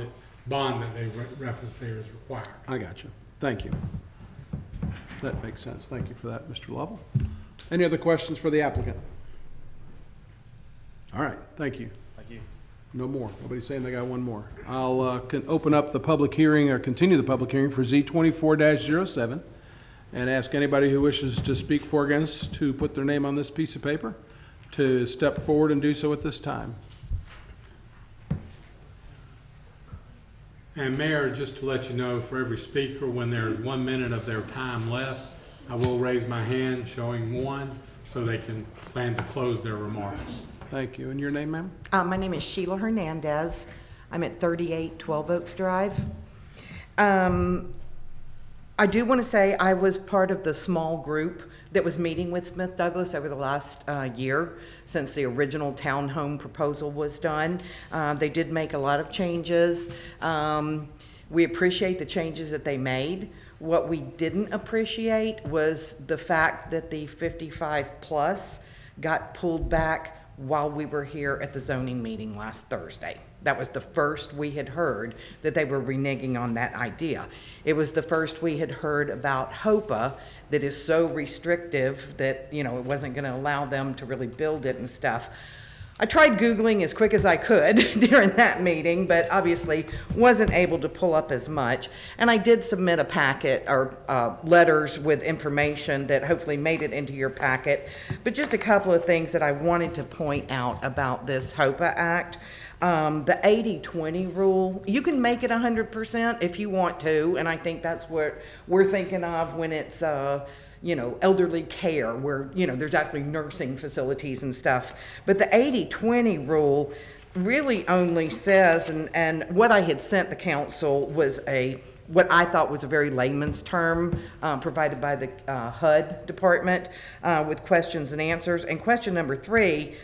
that they referenced there is required. I got you. Thank you. That makes sense. Thank you for that, Mr. Lovell. Any other questions for the applicant? All right, thank you. Thank you. No more. Nobody's saying they got one more. I'll open up the public hearing, or continue the public hearing for Z24-07, and ask anybody who wishes to speak for or against to put their name on this piece of paper to step forward and do so at this time. And Mayor, just to let you know, for every speaker, when there's 1 minute of their time left, I will raise my hand showing one so they can plan to close their remarks. Thank you. And your name, ma'am? My name is Sheila Hernandez. I'm at 38 12 Oaks Drive. I do want to say I was part of the small group that was meeting with Smith Douglas over the last year since the original townhome proposal was done. They did make a lot of changes. We appreciate the changes that they made. What we didn't appreciate was the fact that the 55 plus got pulled back while we were here at the zoning meeting last Thursday. That was the first we had heard that they were reneging on that idea. It was the first we had heard about HOPA that is so restrictive that, you know, it wasn't gonna allow them to really build it and stuff. I tried Googling as quick as I could during that meeting, but obviously wasn't able to pull up as much. And I did submit a packet or letters with information that hopefully made it into your packet. But just a couple of things that I wanted to point out about this HOPA Act. The 80-20 rule, you can make it 100% if you want to, and I think that's what we're thinking of when it's you know, elderly care, where, you know, there's actually nursing facilities and stuff. But the 80-20 rule really only says, and what I had sent the council was what I thought was a very layman's term provided by the HUD department with questions and answers. And question number 3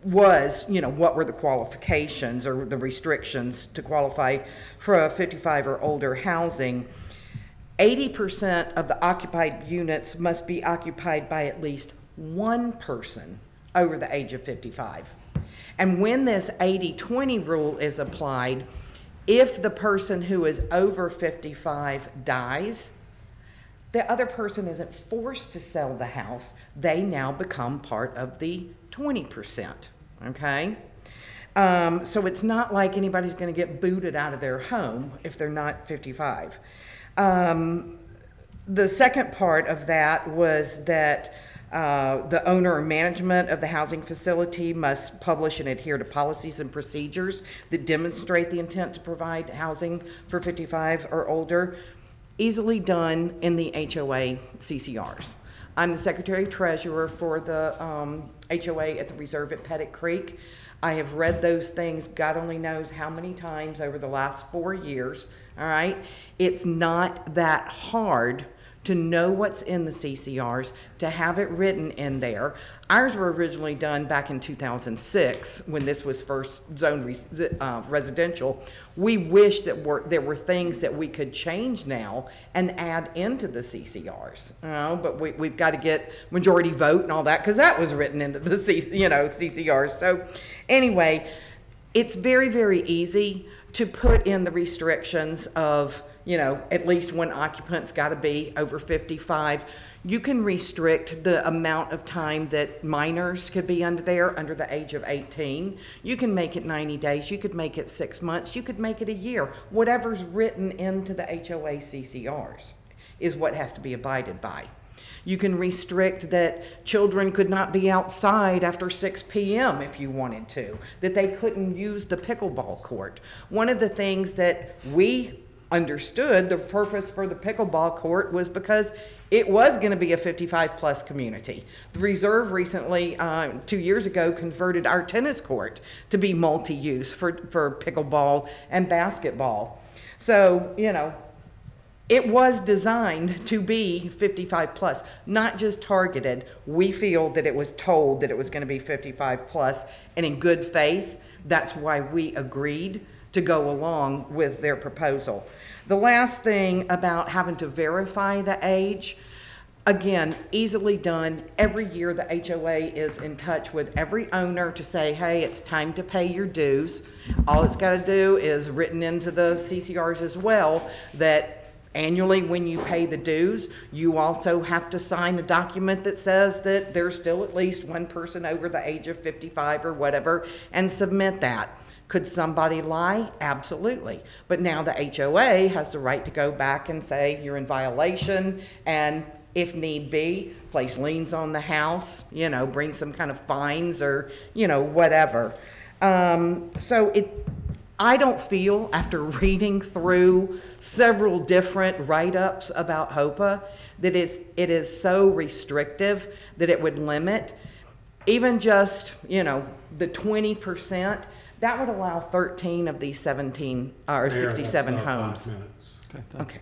was, you know, what were the qualifications or the restrictions to qualify for a 55 or older housing. 80% of the occupied units must be occupied by at least one person over the age of 55. And when this 80-20 rule is applied, if the person who is over 55 dies, the other person isn't forced to sell the house. They now become part of the 20%, okay? So it's not like anybody's gonna get booted out of their home if they're not 55. The second part of that was that the owner or management of the housing facility must publish and adhere to policies and procedures that demonstrate the intent to provide housing for 55 or older, easily done in the HOA CCRs. I'm the Secretary Treasurer for the HOA at the Reserve at Pettit Creek. I have read those things, God only knows how many times over the last 4 years, all right? It's not that hard to know what's in the CCRs, to have it written in there. Ours were originally done back in 2006 when this was first zone residential. We wish that there were things that we could change now and add into the CCRs, you know, but we've got to get majority vote and all that, because that was written into the CCRs. So anyway, it's very, very easy to put in the restrictions of, you know, at least one occupant's got to be over 55. You can restrict the amount of time that minors could be under there, under the age of 18. You can make it 90 days, you could make it 6 months, you could make it a year. Whatever's written into the HOA CCRs is what has to be abided by. You can restrict that children could not be outside after 6 p.m. if you wanted to, that they couldn't use the pickleball court. One of the things that we understood the purpose for the pickleball court was because it was going to be a 55-plus community. The Reserve recently, 2 years ago, converted our tennis court to be multi-use for pickleball and basketball. So, you know, it was designed to be 55-plus, not just targeted. We feel that it was told that it was going to be 55-plus, and in good faith, that's why we agreed to go along with their proposal. The last thing about having to verify the age, again, easily done. Every year the HOA is in touch with every owner to say, hey, it's time to pay your dues. All it's got to do is written into the CCRs as well that annually when you pay the dues, you also have to sign a document that says that there's still at least one person over the age of 55 or whatever, and submit that. Could somebody lie? Absolutely. But now the HOA has the right to go back and say you're in violation, and if need be, place liens on the house, you know, bring some kind of fines or, you know, whatever. I don't feel, after reading through several different write-ups about HOPA, that it is so restrictive that it would limit, even just, you know, the 20%, that would allow 13 of these 17 or 67 homes. Okay.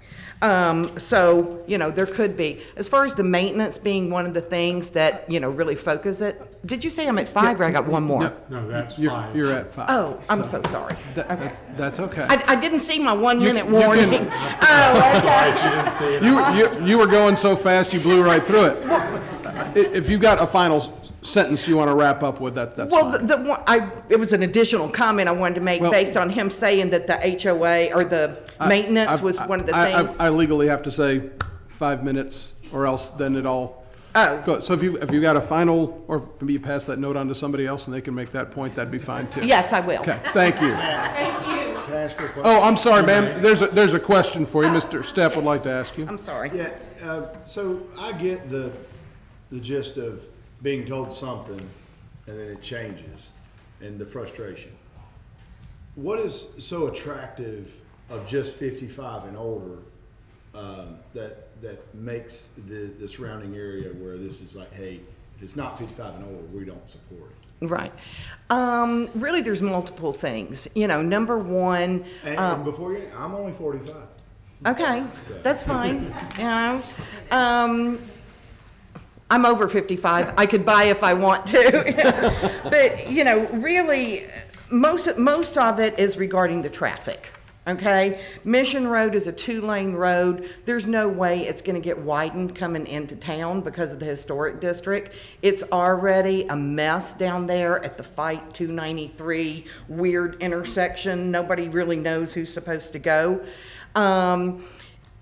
So, you know, there could be, as far as the maintenance being one of the things that, you know, really focus it. Did you say I'm at 5 or I got one more? No, that's 5. You're at 5. Oh, I'm so sorry. That's okay. I didn't see my 1 minute warning. You were going so fast you blew right through it. If you got a final sentence you want to wrap up with, that's fine. It was an additional comment I wanted to make based on him saying that the HOA or the maintenance was one of the things. I legally have to say 5 minutes, or else then it all. Oh. So if you got a final, or maybe you pass that note on to somebody else and they can make that point, that'd be fine too. Yes, I will. Okay, thank you. Thank you. Can I ask you a question? Oh, I'm sorry, ma'am. There's a question for you. Mr. Stepp would like to ask you. I'm sorry. Yeah, so I get the gist of being told something and then it changes and the frustration. What is so attractive of just 55 and older that makes the surrounding area where this is like, hey, if it's not 55 and older, we don't support it? Right. Really, there's multiple things. You know, number one. And before you, I'm only 45. Okay, that's fine. You know, I'm over 55. I could buy if I want to. But, you know, really, most of it is regarding the traffic. Okay? Mission Road is a 2-lane road. There's no way it's going to get widened coming into town because of the historic district. It's already a mess down there at the Fight 293 weird intersection. Nobody really knows who's supposed to go.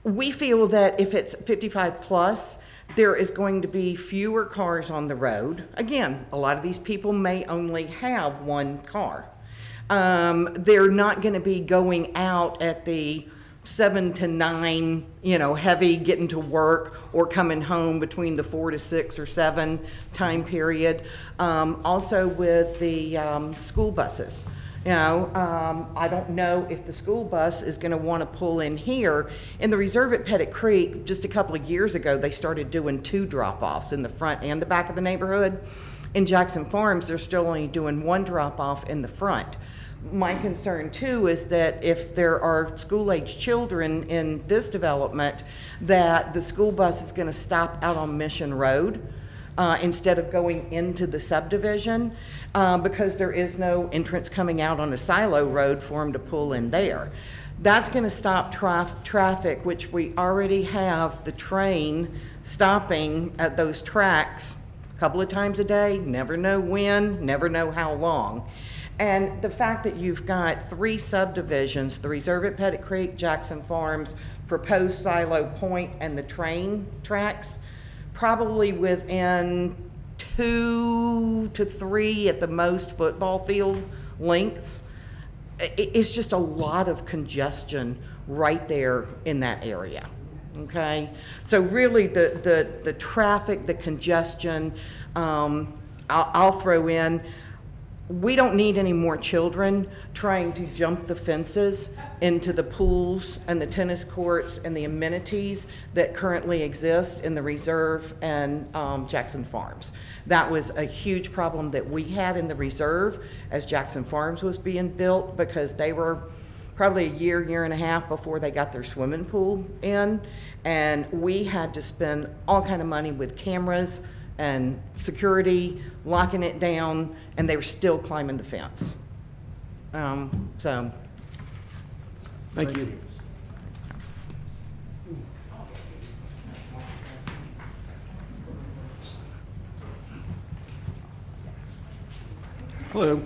We feel that if it's 55 plus, there is going to be fewer cars on the road. Again, a lot of these people may only have one car. They're not going to be going out at the 7 to 9, you know, heavy getting to work or coming home between the 4 to 6 or 7 time period. Also with the school buses. You know, I don't know if the school bus is going to want to pull in here. In the reserve at Pettit Creek, just a couple of years ago, they started doing 2 drop-offs in the front and the back of the neighborhood. In Jackson Farms, they're still only doing 1 drop-off in the front. My concern too is that if there are school-age children in this development, that the school bus is going to stop out on Mission Road instead of going into the subdivision because there is no entrance coming out on a silo road for them to pull in there. That's going to stop traffic, which we already have the train stopping at those tracks a couple of times a day, never know when, never know how long. And the fact that you've got 3 subdivisions, the reserve at Pettit Creek, Jackson Farms, proposed Silo Point, and the train tracks, probably within 2 to 3 at the most football field lengths. It's just a lot of congestion right there in that area. Okay, so really the traffic, the congestion, I'll throw in, we don't need any more children trying to jump the fences into the pools and the tennis courts and the amenities that currently exist in the reserve and Jackson Farms. That was a huge problem that we had in the reserve as Jackson Farms was being built, because they were probably a year and a half before they got their swimming pool in, and we had to spend all kind of money with cameras and security, locking it down, and they were still climbing the fence. So. Thank you. Hello.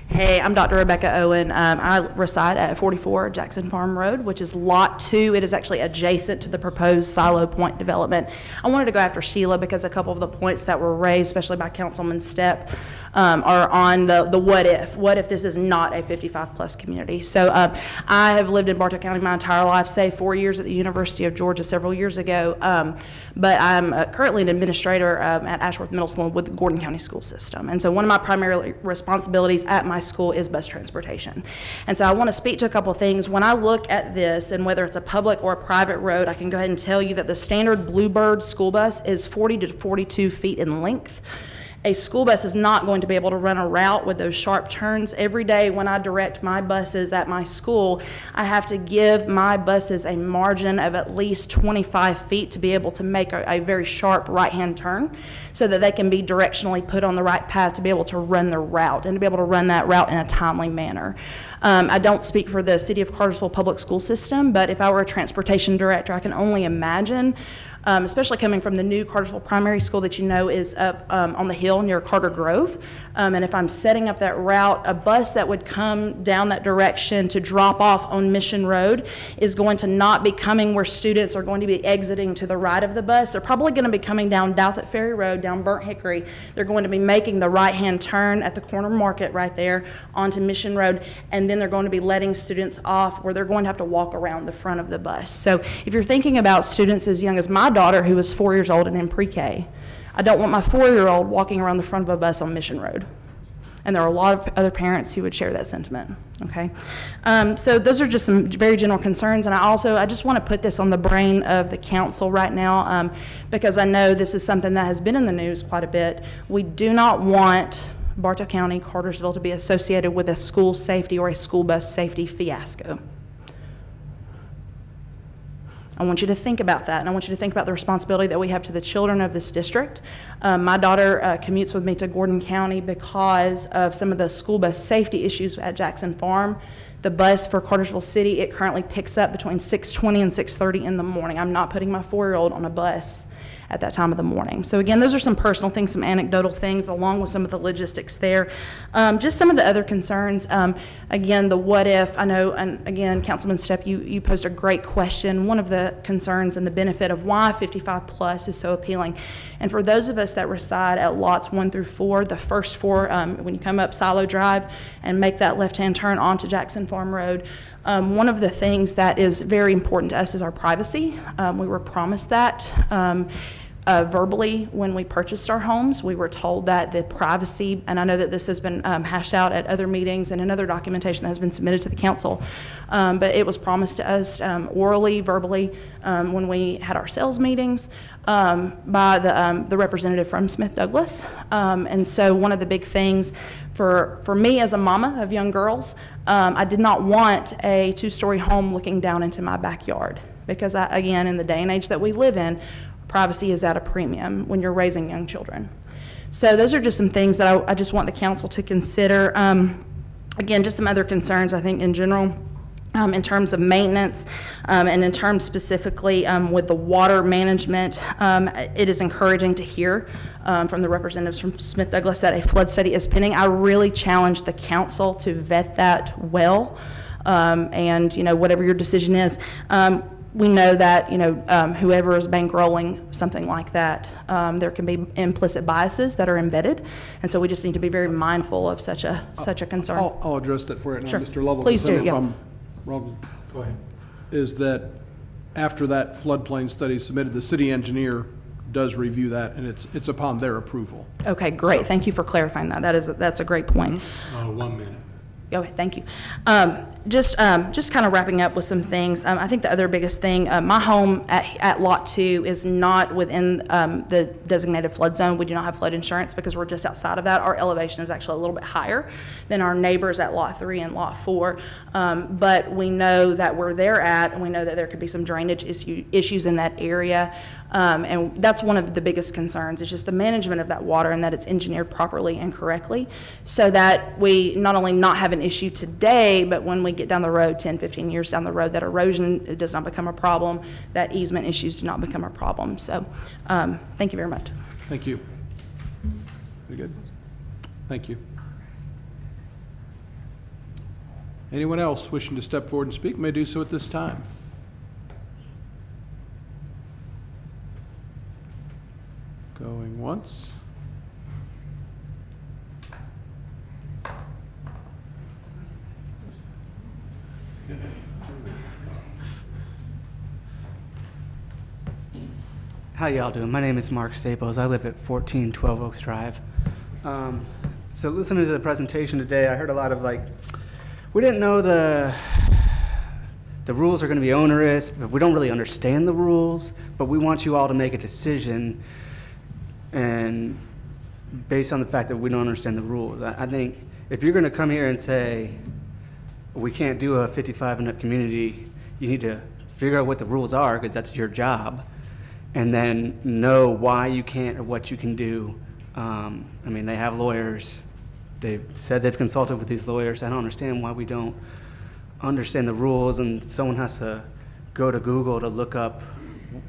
Hey, I'm Dr. Rebecca Owen. I reside at 44 Jackson Farm Road, which is Lot 2. It is actually adjacent to the proposed Silo Point development. I wanted to go after Sheila because a couple of the points that were raised, especially by Councilman Stepp, are on the what if. What if this is not a 55-plus community? So I have lived in Bartow County my entire life, say 4 years at the University of Georgia several years ago, but I'm currently an administrator at Ashworth Middle School with the Gordon County School System. And so one of my primary responsibilities at my school is bus transportation. And so I want to speak to a couple things. When I look at this, and whether it's a public or a private road, I can go ahead and tell you that the standard Bluebird school bus is 40 to 42 feet in length. A school bus is not going to be able to run a route with those sharp turns. Every day when I direct my buses at my school, I have to give my buses a margin of at least 25 feet to be able to make a very sharp right-hand turn so that they can be directionally put on the right path to be able to run the route and to be able to run that route in a timely manner. I don't speak for the City of Cartersville public school system, but if I were a transportation director, I can only imagine, especially coming from the new Cartersville Primary School that you know is up on the hill near Carter Grove. And if I'm setting up that route, a bus that would come down that direction to drop off on Mission Road is going to not be coming where students are going to be exiting to the right of the bus. They're probably going to be coming down Douthit Ferry Road, down Burnt Hickory. They're going to be making the right-hand turn at the corner market right there onto Mission Road, and then they're going to be letting students off where they're going to have to walk around the front of the bus. So if you're thinking about students as young as my daughter, who is 4 years old and in pre-K, I don't want my 4-year-old walking around the front of a bus on Mission Road. And there are a lot of other parents who would share that sentiment, okay? So those are just some very general concerns, and I just want to put this on the brain of the council right now, because I know this is something that has been in the news quite a bit. We do not want Bartow County, Cartersville to be associated with a school safety or a school bus safety fiasco. I want you to think about that, and I want you to think about the responsibility that we have to the children of this district. My daughter commutes with me to Gordon County because of some of the school bus safety issues at Jackson Farm. The bus for Cartersville City, it currently picks up between 6:20 and 6:30 in the morning. I'm not putting my 4-year-old on a bus at that time of the morning. So again, those are some personal things, some anecdotal things, along with some of the logistics there. Just some of the other concerns, again, the what if, I know, and again, Councilman Stepp, you posed a great question. One of the concerns and the benefit of why 55 plus is so appealing. And for those of us that reside at lots 1 through 4, the first 4, when you come up Silo Drive and make that left-hand turn onto Jackson Farm Road, one of the things that is very important to us is our privacy. We were promised that verbally when we purchased our homes. We were told that the privacy, and I know that this has been hashed out at other meetings and in other documentation that has been submitted to the council, but it was promised to us orally, verbally, when we had our sales meetings by the representative from Smith Douglas. And so one of the big things for me as a mama of young girls, I did not want a 2-story home looking down into my backyard, because again, in the day and age that we live in, privacy is at a premium when you're raising young children. So those are just some things that I just want the council to consider. Again, just some other concerns, I think, in general, in terms of maintenance, and in terms specifically with the water management. It is encouraging to hear from the representatives from Smith Douglas that a flood study is pending. I really challenge the council to vet that well, and whatever your decision is. we know that, whoever is bankrolling something like that, there can be implicit biases that are embedded. And so we just need to be very mindful of such a concern. I'll address that for you now, Sure. Mr. Lovell. Please do, If yeah. I'm wrong, Go ahead. is that after that floodplain study is submitted, the city engineer does review that, and it's upon their approval. Okay, great. Thank you for clarifying that. That's a great point. 1 minute. Okay, thank you. Just kind of wrapping up with some things. I think the other biggest thing, my home at Lot 2 is not within the designated flood zone. We do not have flood insurance because we're just outside of that. Our elevation is actually a little bit higher than our neighbors at Lot 3 and Lot 4. But we know that where they're at, and we know that there could be some drainage issues in that area. And that's one of the biggest concerns, is just the management of that water and that it's engineered properly and correctly, so that we not only not have an issue today, but when we get down the road, 10, 15 years down the road, that erosion does not become a problem, that easement issues do not become a problem. So thank you very much. Thank you. Very good. Thank you. Anyone else wishing to step forward and speak may do so at this time. Going once. How y'all doing? My name is Mark Staples. I live at 1412 Oaks Drive. So listening to the presentation today, I heard a lot of we didn't know the rules are going to be onerous, but we don't really understand the rules, but we want you all to make a decision, and based on the fact that we don't understand the rules. I think if you're going to come here and say, we can't do a 55 and up community, you need to figure out what the rules are, because that's your job, and then know why you can't or what you can do. I mean, they have lawyers. They've said they've consulted with these lawyers. I don't understand why we don't understand the rules, and someone has to go to Google to look up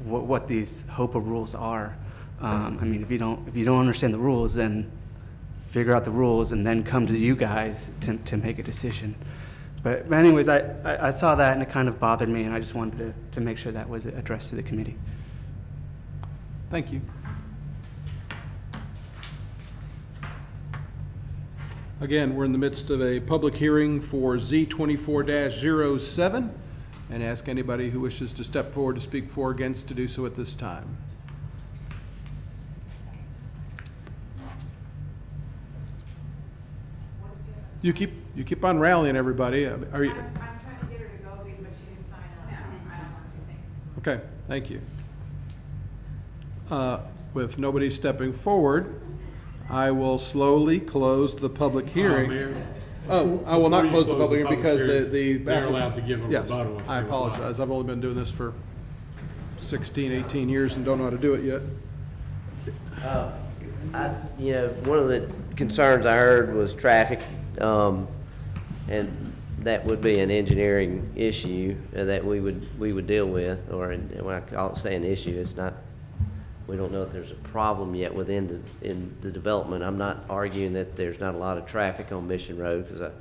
what these HOPA rules are. I mean, if you don't understand the rules, then figure out the rules and then come to you guys to make a decision. But anyways, I saw that and it kind of bothered me, and I just wanted to make sure that was addressed to the committee. Thank you. Again, we're in the midst of a public hearing for Z24-07, and ask anybody who wishes to step forward to speak for or against to do so at this time. You keep on rallying everybody. Are you? I'm trying to get her to go, but she didn't sign up. No, I don't want to, thanks. Okay, thank you. With nobody stepping forward, I will slowly close the public hearing. Mayor, I will not close the public hearing because they're allowed to give a yes, rebuttal. if I they would apologize. I've only been doing this for 16, 18 years and don't know how to do it yet. One of the concerns I heard was traffic, and that would be an engineering issue that we would deal with, or when I call it say an issue, it's not. We don't know if there's a problem yet within the development. I'm not arguing that there's not a lot of traffic on Mission Road, because I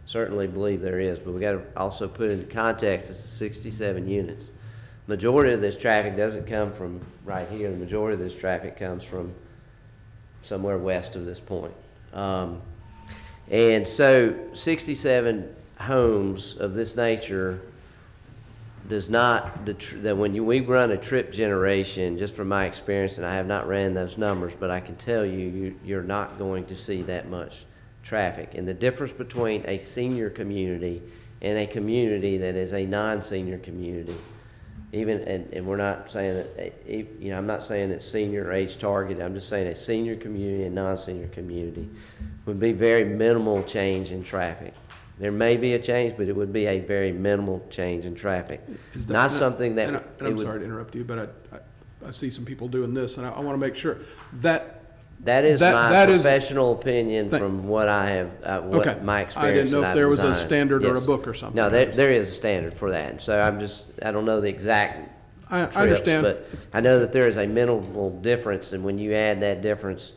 certainly believe there is, but we got to also put into context it's 67 units. Majority of this traffic doesn't come from right here. The majority of this traffic comes from somewhere west of this point. And so 67 homes of this nature does not, that when we run a trip generation, just from my experience, and I have not ran those numbers, but I can tell you, you're not going to see that much traffic. And the difference between a senior community and a community that is a non-senior community, and we're not saying that, I'm not saying it's senior age targeted, I'm just saying a senior community and non-senior community would be very minimal change in traffic. There may be a change, but it would be a very minimal change in traffic. Not something that... And I'm sorry to interrupt you, but I see some people doing this, and I want to make sure that... That is my professional opinion from what I have, okay. My experience. I didn't know if there was a standard or a book or something. No, there is a standard for that. And so I don't know the exact I trips, understand. but I know that there is a minimal difference, and when you add that difference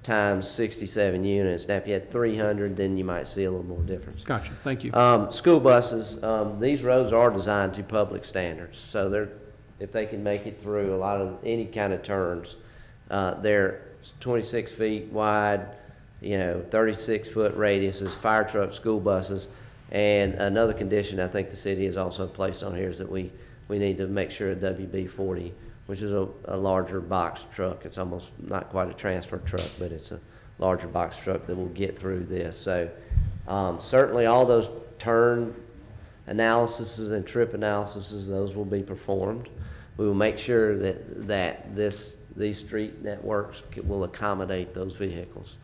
times 67 units. Now, if you had 300, then you might see a little more difference. Gotcha, thank you. School buses, these roads are designed to public standards, so if they can make it through a lot of any kind of turns, they're 26 feet wide, 36-foot radiuses, fire trucks, school buses, and another condition I think the city has also placed on here is that we need to make sure a WB-40, which is a larger box truck. It's almost not quite a transfer truck, but it's a larger box truck that will get through this. So certainly all those turn analyses and trip analyses, those will be performed. We will make sure that these street networks will accommodate those vehicles.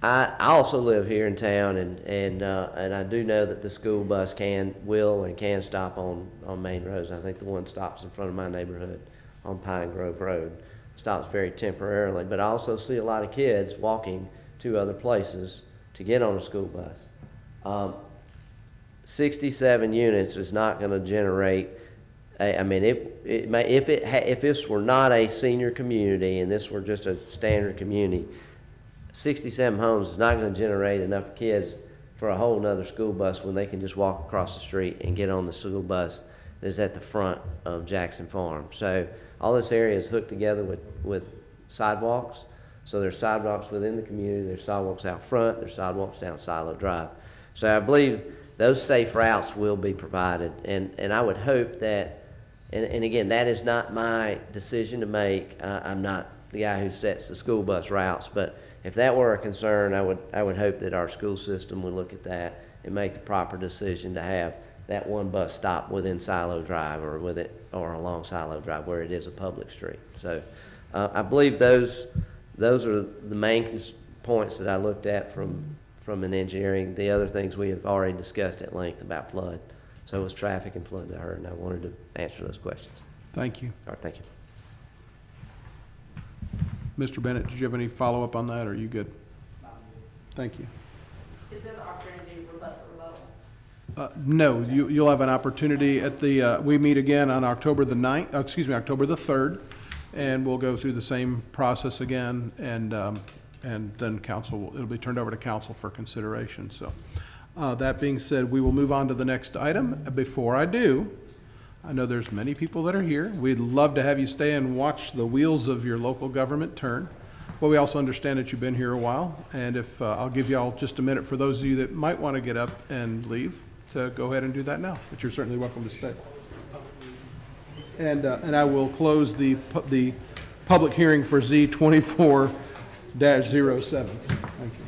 I also live here in town, and I do know that the school bus will and can stop on main roads. I think the one stops in front of my neighborhood on Pine Grove Road. Stops very temporarily, but I also see a lot of kids walking to other places to get on a school bus. 67 units is not going to generate. If this were not a senior community and this were just a standard community, 67 homes is not going to generate enough kids for a whole nother school bus when they can just walk across the street and get on the school bus that's at the front of Jackson Farm. So all this area is hooked together with sidewalks. So there's sidewalks within the community, there's sidewalks out front, there's sidewalks down Silo Drive. So I believe those safe routes will be provided. And I would hope that, and again, that is not my decision to make. I'm not the guy who sets the school bus routes, but if that were a concern, I would hope that our school system would look at that and make the proper decision to have that one bus stop within Silo Drive or along Silo Drive where it is a public street. So I believe those are the main points that I looked at from an engineering. The other things we have already discussed at length about flood. So it was traffic and flood that I heard, and I wanted to answer those questions. Thank you. All right, thank you. Mr. Bennett, did you have any follow-up on that, or are you good? Thank you. Is there the opportunity to rebut the rebuttal? No, you'll have an opportunity at the, we meet again on October the 3rd, and we'll go through the same process again, and then it'll be turned over to council for consideration. So that being said, we will move on to the next item. Before I do, I know there's many people that are here. We'd love to have you stay and watch the wheels of your local government turn. But we also understand that you've been here a while, and if I'll give you all just a minute for those of you that might want to get up and leave to go ahead and do that now, but you're certainly welcome to stay. And I will close the public hearing for Z24-07. Thank you.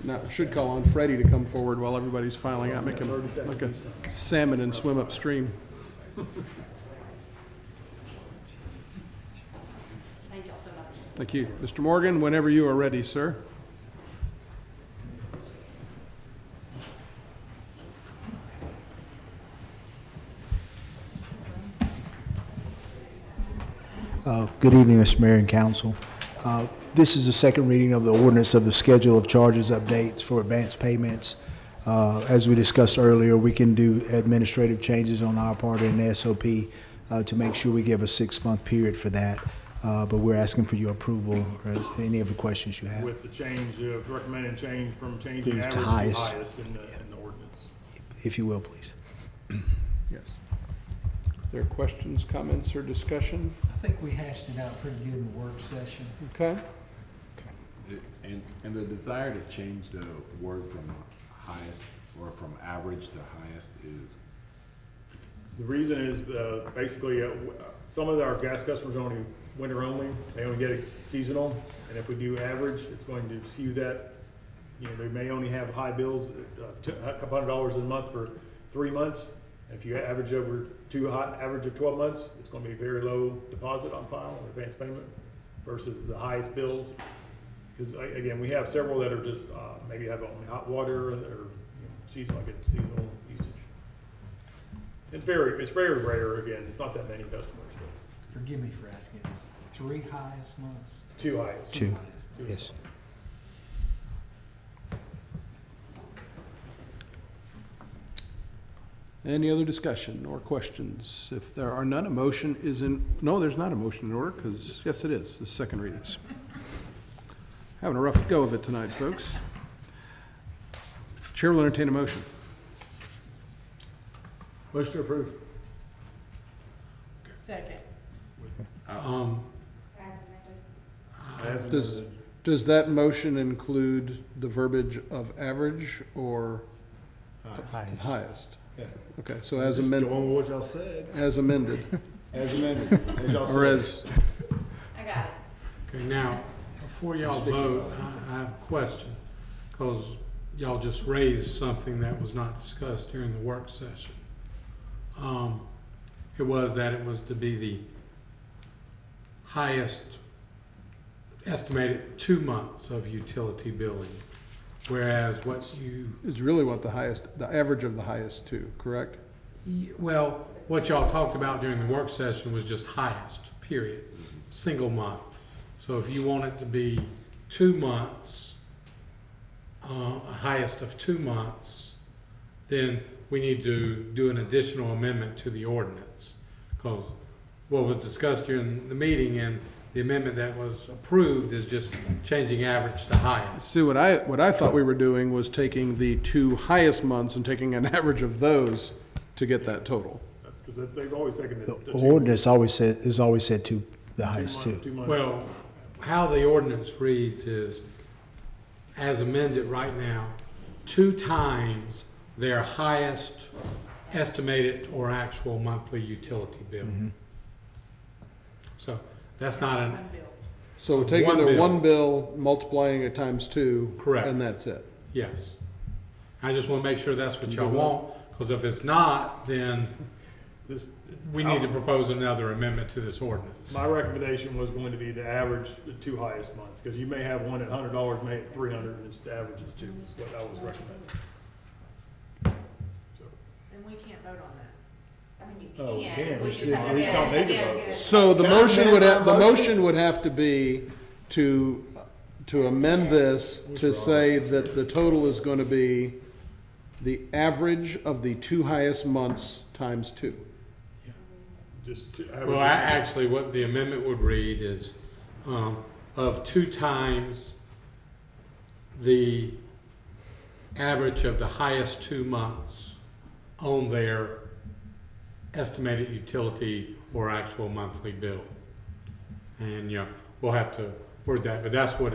Now, I should call on Freddie to come forward while everybody's filing out, make him like a salmon and swim upstream. Thank you all so much. Thank you. Mr. Morgan, whenever you are ready, sir. Good evening, Mr. Mayor and Council. This is the second reading of the ordinance of the schedule of charges updates for advance payments. As we discussed earlier, we can do administrative changes on our part in the SOP to make sure we give a 6-month period for that. But we're asking for your approval or any of the questions you have. With the change, recommended change from changing average to to highest in the ordinance. If you will, please. Yes. Are there questions, comments, or discussion? I think we hashed it out pretty good in the work session. Okay. And the desire to change the word from highest or from average to highest is? The reason is basically some of our gas customers are only winter only. They only get it seasonal. And if we do average, it's going to skew that. They may only have high bills, a couple $100 a month for 3 months. If you average over average of 12 months, it's going to be very low deposit on file or advance payment versus the highest bills. Because again, we have several that are just maybe have only hot water or seasonal usage. It's very rare. Again, it's not that many customers. But. Forgive me for asking. Is it 3 highest months? 2 highest. 2. Yes. Any other discussion or questions? If there are none, a motion is in, no, there's not a motion in order, because, yes, it is, the second readings. Having a rough go of it tonight, folks. Chair will entertain a motion. Motion to approve. Second. Does that motion include the verbiage of average or highest? Yeah. Okay, so as amended. Going with what y'all said. As amended. As amended, as y'all said. Or as, I got it. Okay, now, before y'all vote, I have a question, because y'all just raised something that was not discussed during the work session. It was that it was to be the highest estimated 2 months of utility billing, whereas what you... is really what the average of the highest two, correct? Well, what y'all talked about during the work session was just highest, period, single month. So if you want it to be 2 months, a highest of 2 months, then we need to do an additional amendment to the ordinance. Because what was discussed during the meeting and the amendment that was approved is just changing average to highest. See, what I thought we were doing was taking the 2 highest months and taking an average of those to get that total. That's because they've always taken the The ordinance always said to the highest two. 2 months. Well, how the ordinance reads is, as amended right now, 2 times their highest estimated or actual monthly utility bill. So that's not an... So we're taking their one bill, multiplying it times 2. Correct. And that's it. Yes. I just want to make sure that's what y'all want, because if it's not, then we need to propose another amendment to this ordinance. My recommendation was going to be the average, the 2 highest months, because you may have one at $100, may have 300, and it's the average of the 2, is what I was recommending. And we can't vote on that. I mean, you Oh, we can. can. We just should- have we to- just don't need to vote. So the Can I motion amend would have, my the motion? motion would have to be to amend this to say that the total is going to be the average of the 2 highest months times 2. Well, actually, what the amendment would read is, of 2 times the average of the highest 2 months on their estimated utility or actual monthly bill. And, we'll have to word that, but that's what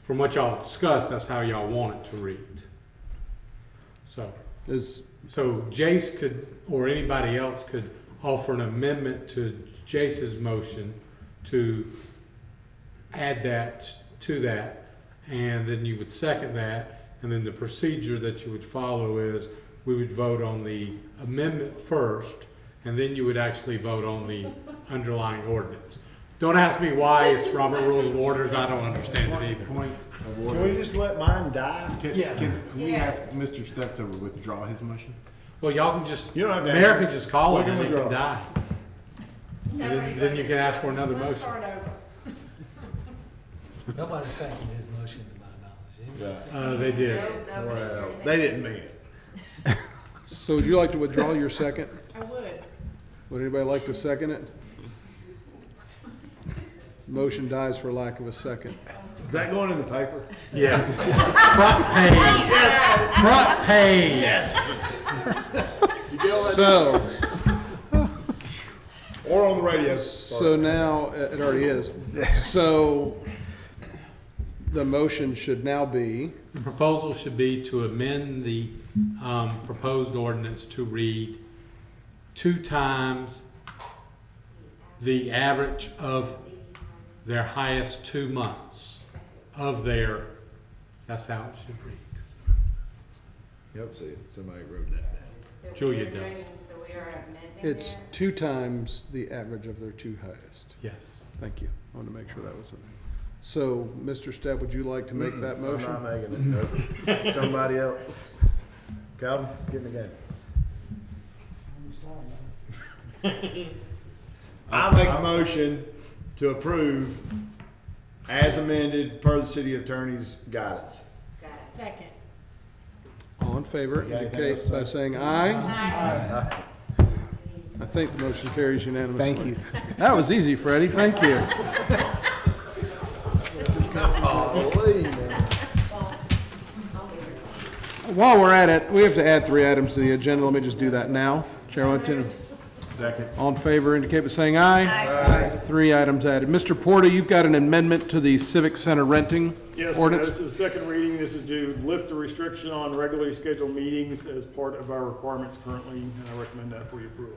from what y'all discussed, that's how y'all want it to read. So Jace could, or anybody else could offer an amendment to Jace's motion to add that to that, and then you would second that, and then the procedure that you would follow is we would vote on the amendment first, and then you would actually vote on the underlying ordinance. Don't ask me why it's Robert Rules of Orders, I don't understand it either. Can we just let mine die? Can we ask Mr. Stepp to withdraw his motion? Well, y'all can just, You don't have to Mayor ask. can just call We it can and it can withdraw. die. And then you can ask for another Let's motion. start over. Nobody seconded his motion to my knowledge. Anybody second? They did. Well, they didn't mean it. So would you like to withdraw your second? I would. Would anybody like to second it? Motion dies for lack of a second. Is that going in the paper? Yes. Front page. Yes. Front page. Yes. Did you get all that? So, Or on the radio. so now, it already is. So, the motion should now be, The proposal should be to amend the proposed ordinance to read 2 times the average of their highest 2 months of their, that's how it should read. Yep, see, somebody wrote that down. Julia does. So we are amending it's it? 2 times the average of their 2 highest. Yes. Thank you. I wanted to make sure that was in there. So, Mr. Stepp, would you like to make that motion? I'm not making it, nope. Somebody else. Calvin, get in the game. I make a motion to approve as amended per the city attorney's guidance. Second. All All in favor indicate by saying aye. Aye. I think the motion carries unanimously. Thank you. That was easy, Freddie. Thank you. While we're at it, we have to add 3 items to the agenda. Let me just do that now. Chair Wellington. Second. All in favor indicate by saying aye. Aye. 3 items added. Mr. Porter, you've got an amendment to the Civic Center renting Yes, ordinance? this is second reading. This is to lift the restriction on regularly scheduled meetings as part of our requirements currently, and I recommend that for your approval.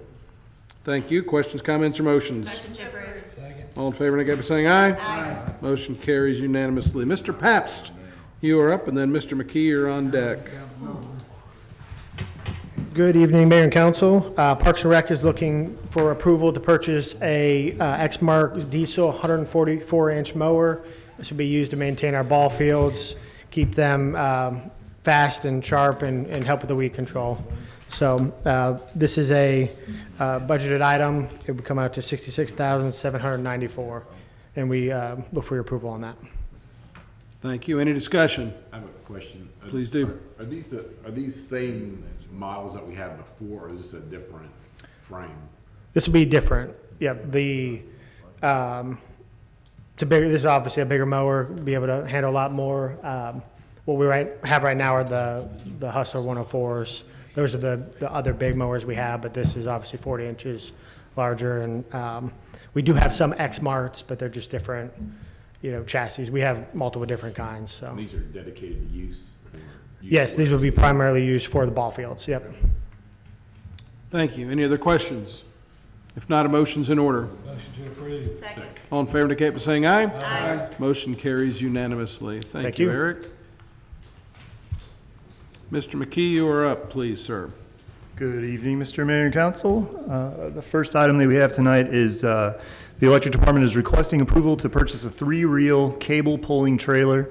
Thank you. Questions, comments, or motions? Motion to approve. Second. All in favor indicate by saying aye. Aye. Motion carries unanimously. Mr. Pabst, you are up, and then Mr. McKee, you're on deck. Good evening, Mayor and Council. Parks and Rec is looking for approval to purchase a Exmark diesel 144-inch mower. This will be used to maintain our ball fields, keep them fast and sharp, and help with the weed control. So this is a budgeted item. It would come out to $66,794, and we look for your approval on that. Thank you. Any discussion? I have a question. Please do. Are these same models that we had before, or is this a different frame? This will be different. Yep. This is obviously a bigger mower. Be able to handle a lot more. What we have right now are the Hustler 104s. Those are the other big mowers we have, but this is obviously 40 inches larger. And we do have some Exmarts, but they're just different, chassis. We have multiple different kinds. So These are dedicated to use? Yes, these will be primarily used for the ball fields. Yep. Thank you. Any other questions? If not, a motion's in order. Motion to approve. Second. All in favor indicate by saying aye. Aye. Motion carries unanimously. Thank you, Eric. Mr. McKee, you are up, please, sir. Good evening, Mr. Mayor and Council. The first item that we have tonight is the Electric Department is requesting approval to purchase a 3-reel cable pulling trailer.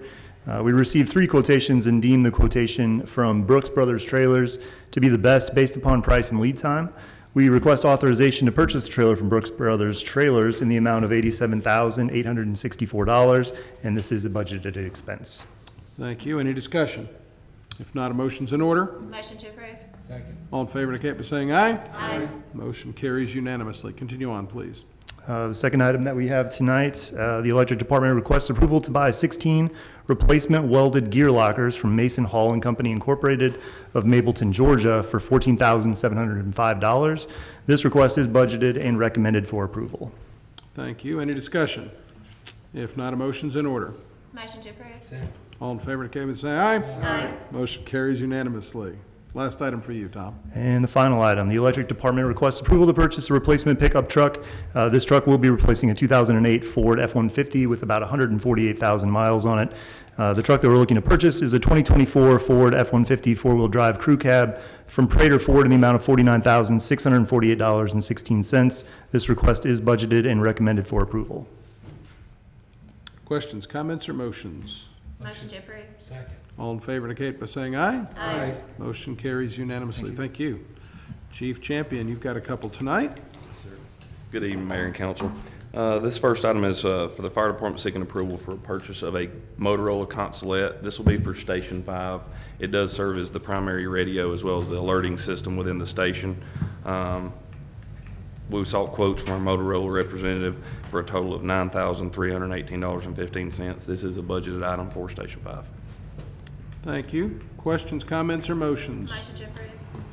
We received 3 quotations and deemed the quotation from Brooks Brothers Trailers to be the best based upon price and lead time. We request authorization to purchase the trailer from Brooks Brothers Trailers in the amount of $87,864, and this is a budgeted expense. Thank you. Any discussion? If not, a motion's in order. Motion to approve. Second. All in favor indicate by saying aye. Aye. Motion carries unanimously. Continue on, please. The second item that we have tonight, the Electric Department requests approval to buy 16 replacement welded gear lockers from Mason Hall and Company Incorporated of Mapleton, Georgia for $14,705. This request is budgeted and recommended for approval. Thank you. Any discussion? If not, a motion's in order. Motion to approve. Second. All in favor indicate by saying aye. Aye. Motion carries unanimously. Last item for you, Tom. And the final item, the Electric Department requests approval to purchase a replacement pickup truck. This truck will be replacing a 2008 Ford F-150 with about 148,000 miles on it. The truck that we're looking to purchase is a 2024 Ford F-150 four-wheel drive crew cab from Prater Ford in the amount of $49,648.16. This request is budgeted and recommended for approval. Questions, comments, or motions? Motion to approve. Second. All in favor indicate by saying aye. Aye. Motion carries unanimously. Thank you. Chief Champion, you've got a couple tonight. Good evening, Mayor and Council. This first item is for the fire department seeking approval for purchase of a Motorola Consulette. This will be for Station 5. It does serve as the primary radio as well as the alerting system within the station. We sought quotes from our Motorola representative for a total of $9,318.15. This is a budgeted item for Station 5. Thank you. Questions, comments, or motions? Motion to approve.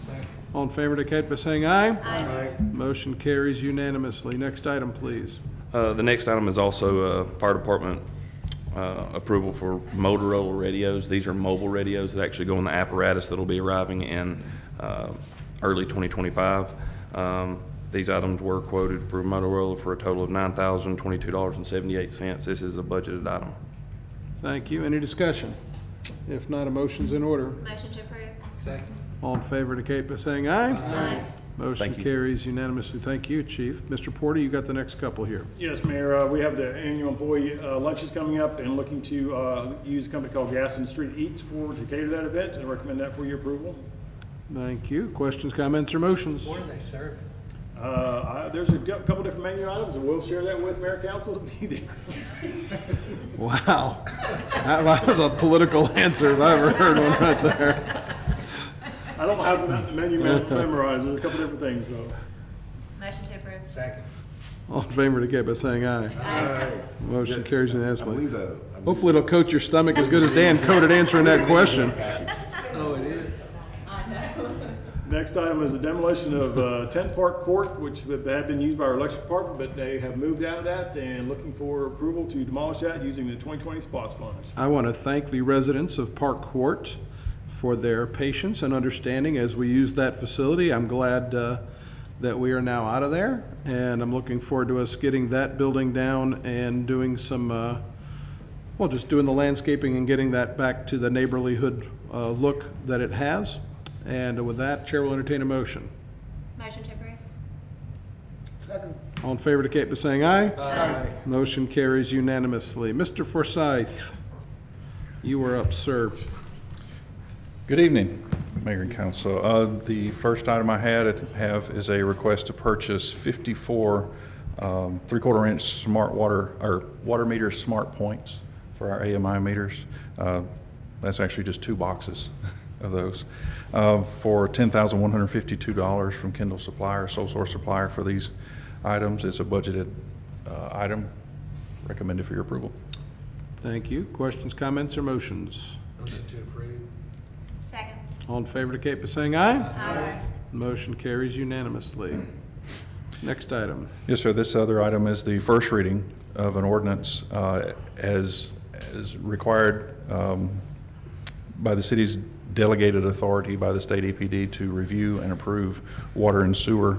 Second. All in favor indicate by saying aye. Aye. Motion carries unanimously. Next item, please. The next item is also fire department approval for Motorola radios. These are mobile radios that actually go in the apparatus that will be arriving in early 2025. These items were quoted for Motorola for a total of $9,022.78. This is a budgeted item. Thank you. Any discussion? If not, a motion's in order. Motion to approve. Second. All in favor indicate by saying aye. Aye. Motion Thank you. carries unanimously. Thank you, Chief. Mr. Porter, you got the next couple here. Yes, Mayor, we have the annual employee lunches coming up and looking to use a company called Gas and Street Eats to cater that event, and I recommend that for your approval. Thank you. Questions, comments, or motions? What are they serving? There's a couple different menu items, and we'll share that with Mayor Council to be there. Wow. That was a political answer if I ever heard one right there. I don't have the menu memorized, there's a couple different things, so. Motion to approve. Second. All in favor indicate by saying aye. Aye. Motion carries unanimously. I believe that. Hopefully it'll coat your stomach as good as Dan coated answering that question. Oh, it is? I know. Next item is the demolition of Tent Park Court, which had been used by our election department, but they have moved out of that and looking for approval to demolish that using the 2020 SPOS funds. I want to thank the residents of Park Court for their patience and understanding as we use that facility. I'm glad that we are now out of there, and I'm looking forward to us getting that building down and doing some, well, just doing the landscaping and getting that back to the neighborlyhood look that it has. And with that, Chair will entertain a motion. Motion to approve. Second. All in favor indicate by saying aye. Aye. Motion carries unanimously. Mr. Forsyth, you are up, sir. Good evening, Mayor and Council. The first item I have is a request to purchase 54 3/4 inch smart water meter smart points for our AMI meters. That's actually just 2 boxes of those for $10,152 from Kendall Supplier, sole source supplier for these items. It's a budgeted item. Recommended for your approval. Thank you. Questions, comments, or motions? Motion to approve. Second. All in favor indicate by saying aye. Aye. Motion carries unanimously. Next item. Yes, sir. This other item is the first reading of an ordinance as required by the city's delegated authority by the state EPD to review and approve water and sewer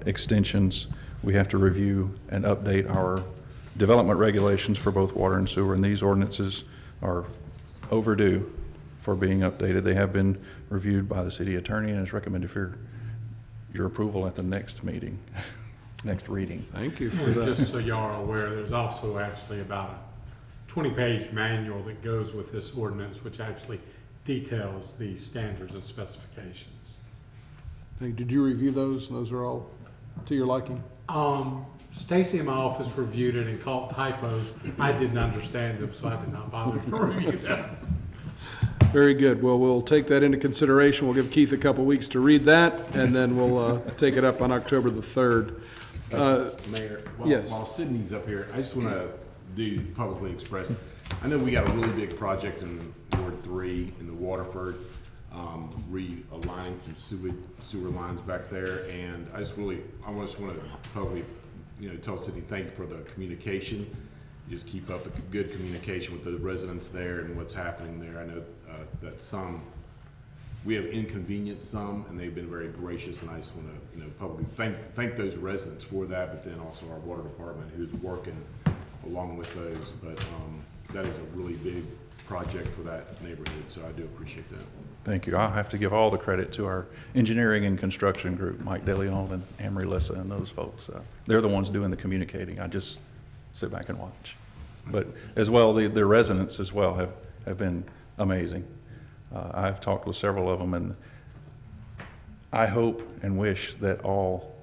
extensions. We have to review and update our development regulations for both water and sewer, and these ordinances are overdue for being updated. They have been reviewed by the city attorney and is recommended for your approval at the next meeting, next reading. Thank you for And that. just so y'all are aware, there's also actually about a 20-page manual that goes with this ordinance, which actually details the standards and specifications. Hey, did you review those? Those are all to your liking? Stacy in my office reviewed it and caught typos. I didn't understand them, so I did not bother to review them. Very good. Well, we'll take that into consideration. We'll give Keith a couple weeks to read that, and then we'll take it up on October the 3rd. Mayor, yes. While Sydney's up here, I just want to publicly express, I know we got a really big project in Ward 3 in the Waterford, realigning some sewer lines back there, and I just want to publicly, tell Sydney thank you for the communication. Just keep up the good communication with the residents there and what's happening there. I know that we have inconvenienced some, and they've been very gracious, and I just want to publicly thank those residents for that, but then also our water department who's working along with those. But that is a really big project for that neighborhood, so I do appreciate that. Thank you. I'll have to give all the credit to our engineering and construction group, Mike DeLeon and Amory Lissa and those folks. They're the ones doing the communicating. I just sit back and watch. But as well, the residents as well have been amazing. I've talked with several of them, and I hope and wish that all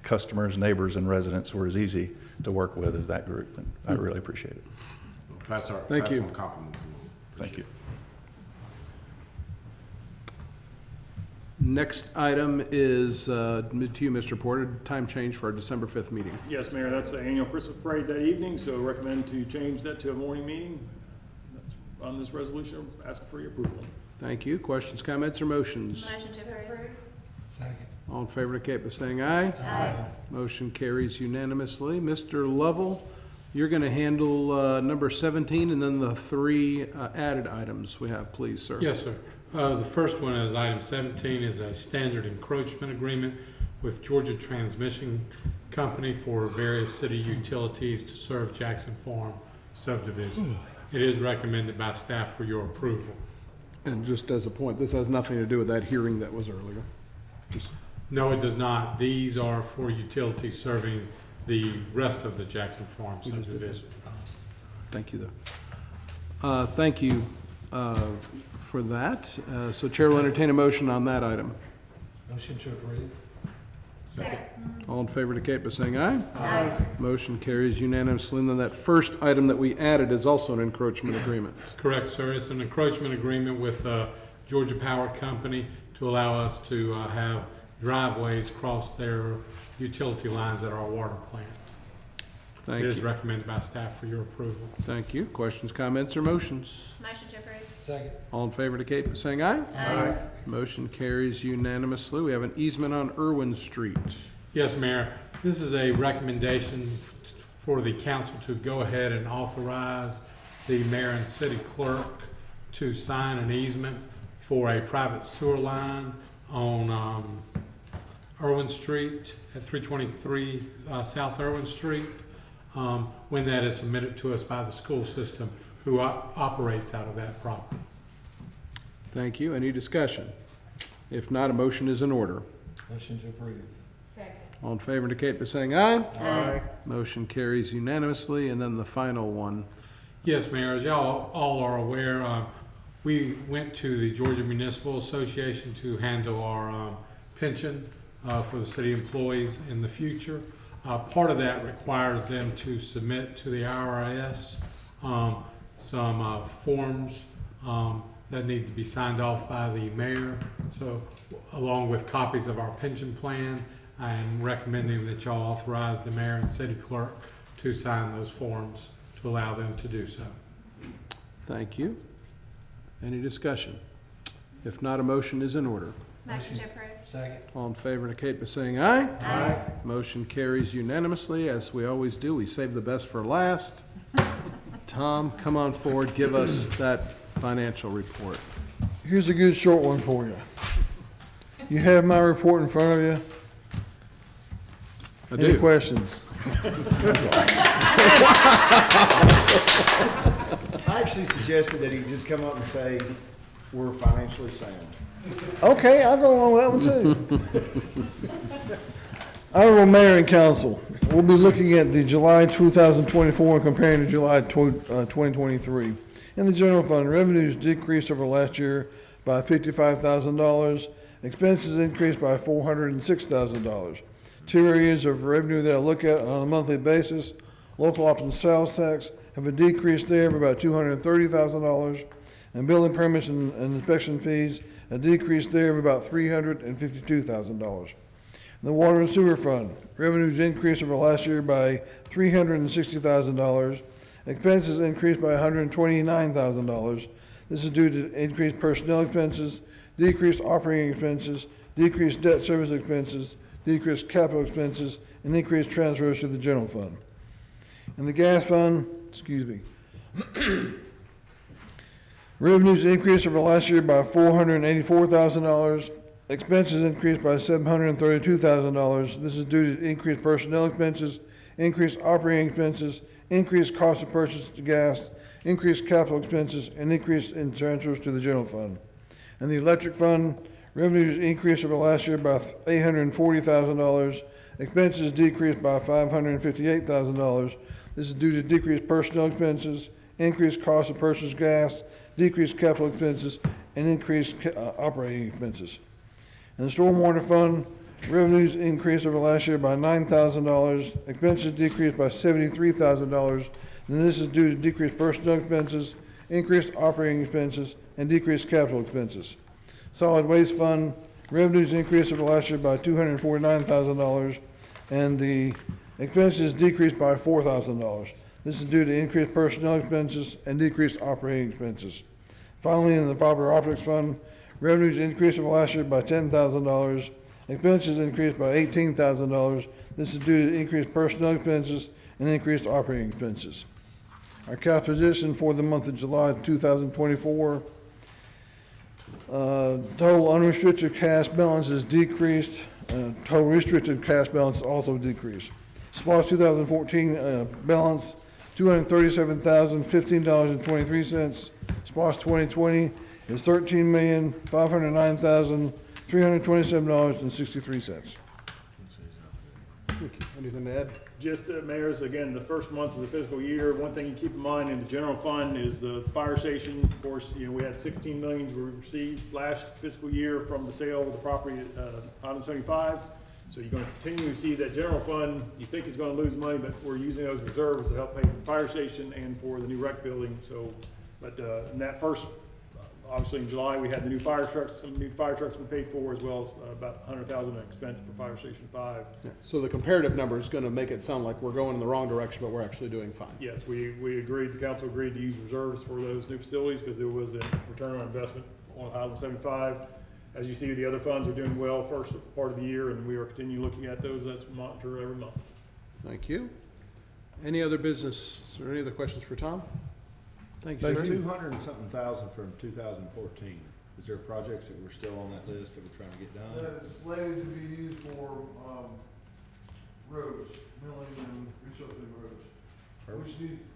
customers, neighbors, and residents were as easy to work with as that group, and I really appreciate it. Pass on compliments along. Thank you. Next item is to you, Mr. Porter, time change for our December 5th meeting. Yes, Mayor, that's the annual Christmas parade that evening, so recommend to change that to a morning meeting. That's on this resolution, ask for your approval. Thank you. Questions, comments, or motions? Motion to approve. Second. All in favor indicate by saying aye. Aye. Motion carries unanimously. Mr. Lovell, you're going to handle number 17 and then the 3 added items we have, please, sir. Yes, sir. The first one is item 17 is a standard encroachment agreement with Georgia Transmission Company for various city utilities to serve Jackson Farm subdivision. It is recommended by staff for your approval. And just as a point, this has nothing to do with that hearing that was earlier. No, it does not. These are for utilities serving the rest of the Jackson Farm subdivision. Thank you, though. Thank you for that. So Chair will entertain a motion on that item. Motion to approve. Second. All in favor indicate by saying aye. Aye. Motion carries unanimously. And then that first item that we added is also an encroachment agreement. Correct, sir. It's an encroachment agreement with Georgia Power Company to allow us to have driveways cross their utility lines at our water plant. Thank It is you. recommended by staff for your approval. Thank you. Questions, comments, or motions? Motion to approve. Second. All in favor indicate by saying aye. Aye. Motion carries unanimously. We have an easement on Irwin Street. Yes, Mayor. This is a recommendation for the council to go ahead and authorize the mayor and city clerk to sign an easement for a private sewer line on Irwin Street at 323 South Irwin Street, when that is submitted to us by the school system who operates out of that property. Thank you. Any discussion? If not, a motion is in order. Motion to approve. Second. All in favor indicate by saying aye. Aye. Motion carries unanimously. And then the final one. Yes, Mayor, as y'all all are aware, we went to the Georgia Municipal Association to handle our pension for the city employees in the future. Part of that requires them to submit to the IRS some forms that need to be signed off by the mayor. So along with copies of our pension plan, I am recommending that y'all authorize the mayor and city clerk to sign those forms to allow them to do so. Thank you. Any discussion? If not, a motion is in order. Motion to approve. Second. All in favor indicate by saying aye. Aye. Motion carries unanimously. As we always do, we save the best for last. Tom, come on forward, give us that financial report. Here's a good short one for you. You have my report in front of you. Any do. questions? I actually suggested that he just come up and say, we're financially sound. Okay, I'll go along with that one too. Honorable Mayor and Council, we'll be looking at the July 2024 and comparing to July 2023. In the general fund, revenues decreased over last year by $55,000. Expenses increased by $406,000. Two areas of revenue that I look at on a monthly basis: local option sales tax have a decrease there of about $230,000, and building permits and inspection fees a decrease there of about $352,000. The water and sewer fund, revenues increased over last year by $360,000. Expenses increased by $129,000. This is due to increased personnel expenses, decreased operating expenses, decreased debt service expenses, decreased capital expenses, and increased transfers to the general fund. In the gas fund, revenues increased over last year by $484,000. Expenses increased by $732,000. This is due to increased personnel expenses, increased operating expenses, increased cost of purchase of gas, increased capital expenses, and increase in transfers to the general fund. In the electric fund, revenues increased over last year by $840,000. Expenses decreased by $558,000. This is due to decreased personnel expenses, increased cost of purchase of gas, decreased capital expenses, and increased operating expenses. In the stormwater fund, revenues increased over last year by $9,000. Expenses decreased by $73,000. And this is due to decreased personnel expenses, increased operating expenses, and decreased capital expenses. Solid waste fund, revenues increased over last year by $249,000, and the expenses decreased by $4,000. This is due to increased personnel expenses and decreased operating expenses. Finally, in the fiber optics fund, revenues increased over last year by $10,000. Expenses increased by $18,000. This is due to increased personnel expenses and increased operating expenses. Our cash position for the month of July 2024, total unrestricted cash balance is decreased. Total restricted cash balance also decreased. SPOS 2014 balance $237,015.23. SPOS 2020 is $13,509,327.63. Anything to add? Just, Mayor's, again, the first month of the fiscal year, one thing you keep in mind in the general fund is the fire station. Of course, we had $16 million we received last fiscal year from the sale of the property at Highland 75. So you're going to continue to see that general fund, you think it's going to lose money, but we're using those reserves to help pay for the fire station and for the new rec building. So, but in that first obviously in July, we had the new fire trucks, some new fire trucks were paid for as well, about 100,000 in expense for Fire Station 5. Yeah, so the comparative number is gonna make it sound like we're going in the wrong direction, but we're actually doing fine. Yes, we agreed, the council agreed to use reserves for those new facilities because there was a return on investment on Highland 75. As you see, the other funds are doing well first part of the year, and we are continuing looking at those. That's monitored every month. Thank you. Any other business or any other questions for Tom? Thank you, sir. 200 and something thousand from 2014. Is there projects that we're still on that list that we're trying to get done? That is slated to be used for, roads, milling and resurfacing roads.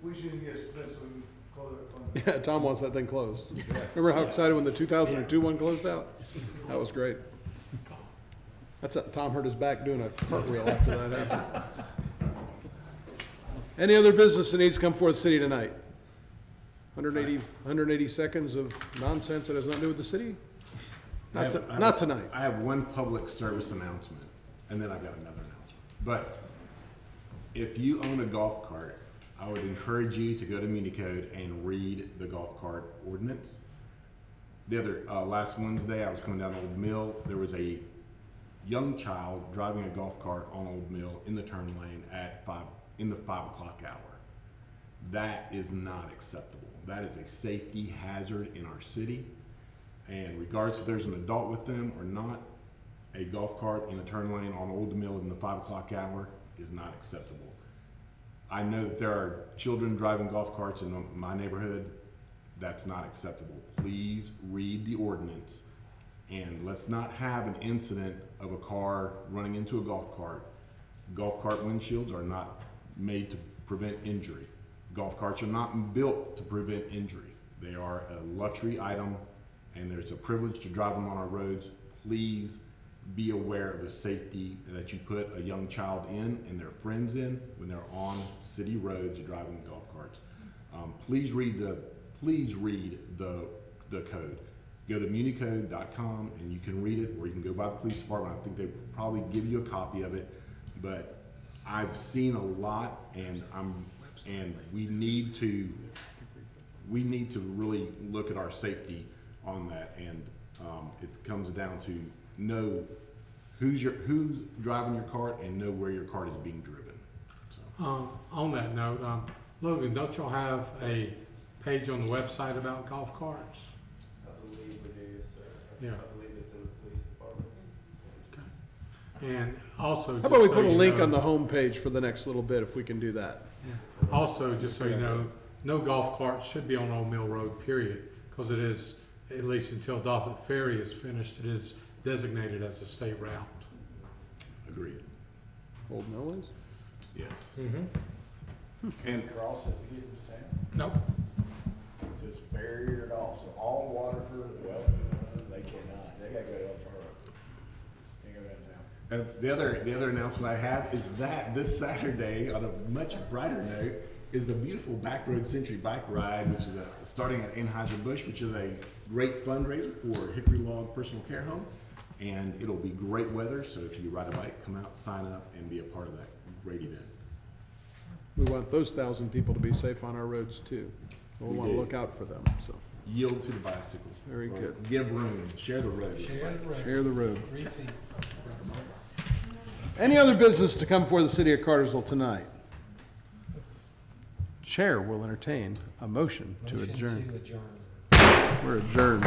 We should get spent so we can close that fund. Yeah, Tom wants that thing closed. Remember how excited when the 2002 one closed out? That was great. Tom hurt his back doing a cartwheel after that happened. Any other business that needs to come before the city tonight? 180 seconds of nonsense that has nothing to do with the city? Not tonight. I have one public service announcement, and then I've got another announcement. But if you own a golf cart, I would encourage you to go to Municode and read the golf cart ordinance. The other, last Wednesday, I was coming down Old Mill. There was a young child driving a golf cart on Old Mill in the turn lane in the 5 o'clock hour. That is not acceptable. That is a safety hazard in our city. And regardless if there's an adult with them or not, a golf cart in a turn lane on Old Mill in the 5 o'clock hour is not acceptable. I know that there are children driving golf carts in my neighborhood. That's not acceptable. Please read the ordinance, and let's not have an incident of a car running into a golf cart. Golf cart windshields are not made to prevent injury. Golf carts are not built to prevent injury. They are a luxury item, and there's a privilege to drive them on our roads. Please be aware of the safety that you put a young child in and their friends in when they're on city roads driving golf carts. Please read the code. Go to municode.com and you can read it, or you can go by the police department. I think they probably give you a copy of it, but I've seen a lot, and we need to really look at our safety on that, and it comes down to know who's driving your cart and know where your cart is being driven. So. On that note, Logan, don't y'all have a page on the website about golf carts? I believe we do, yes, sir. Yeah. I believe it's in the police department. Okay. And also, How about we put a link on the home page for the next little bit if we can do that? Yeah. Also, just so you know, no golf carts should be on Old Mill Road, period, because it is, at least until Doffett Ferry is finished, it is designated as a state route. Agreed. Old Mill is? Yes. Mm-hmm. And cross it to get into town? Nope. So it's barriered off, so all Waterford, well, they cannot. They gotta go to Elmshire Road. They go down town. The other announcement I have is that this Saturday, on a much brighter note, is the beautiful Back Road Century Bike Ride, which is starting at Anheuser-Busch, which is a great fundraiser for Hickory Log Personal Care Home. And it'll be great weather, so if you ride a bike, come out, sign up, and be a part of that great event. We want those 1,000 people to be safe on our roads too. We want to look out for them, so. Yield to the bicycle. Very good. Give room, share the road. Share the road. Any other business to come before the city of Cartersville tonight? Chair will entertain a motion to adjourn. We're adjourned.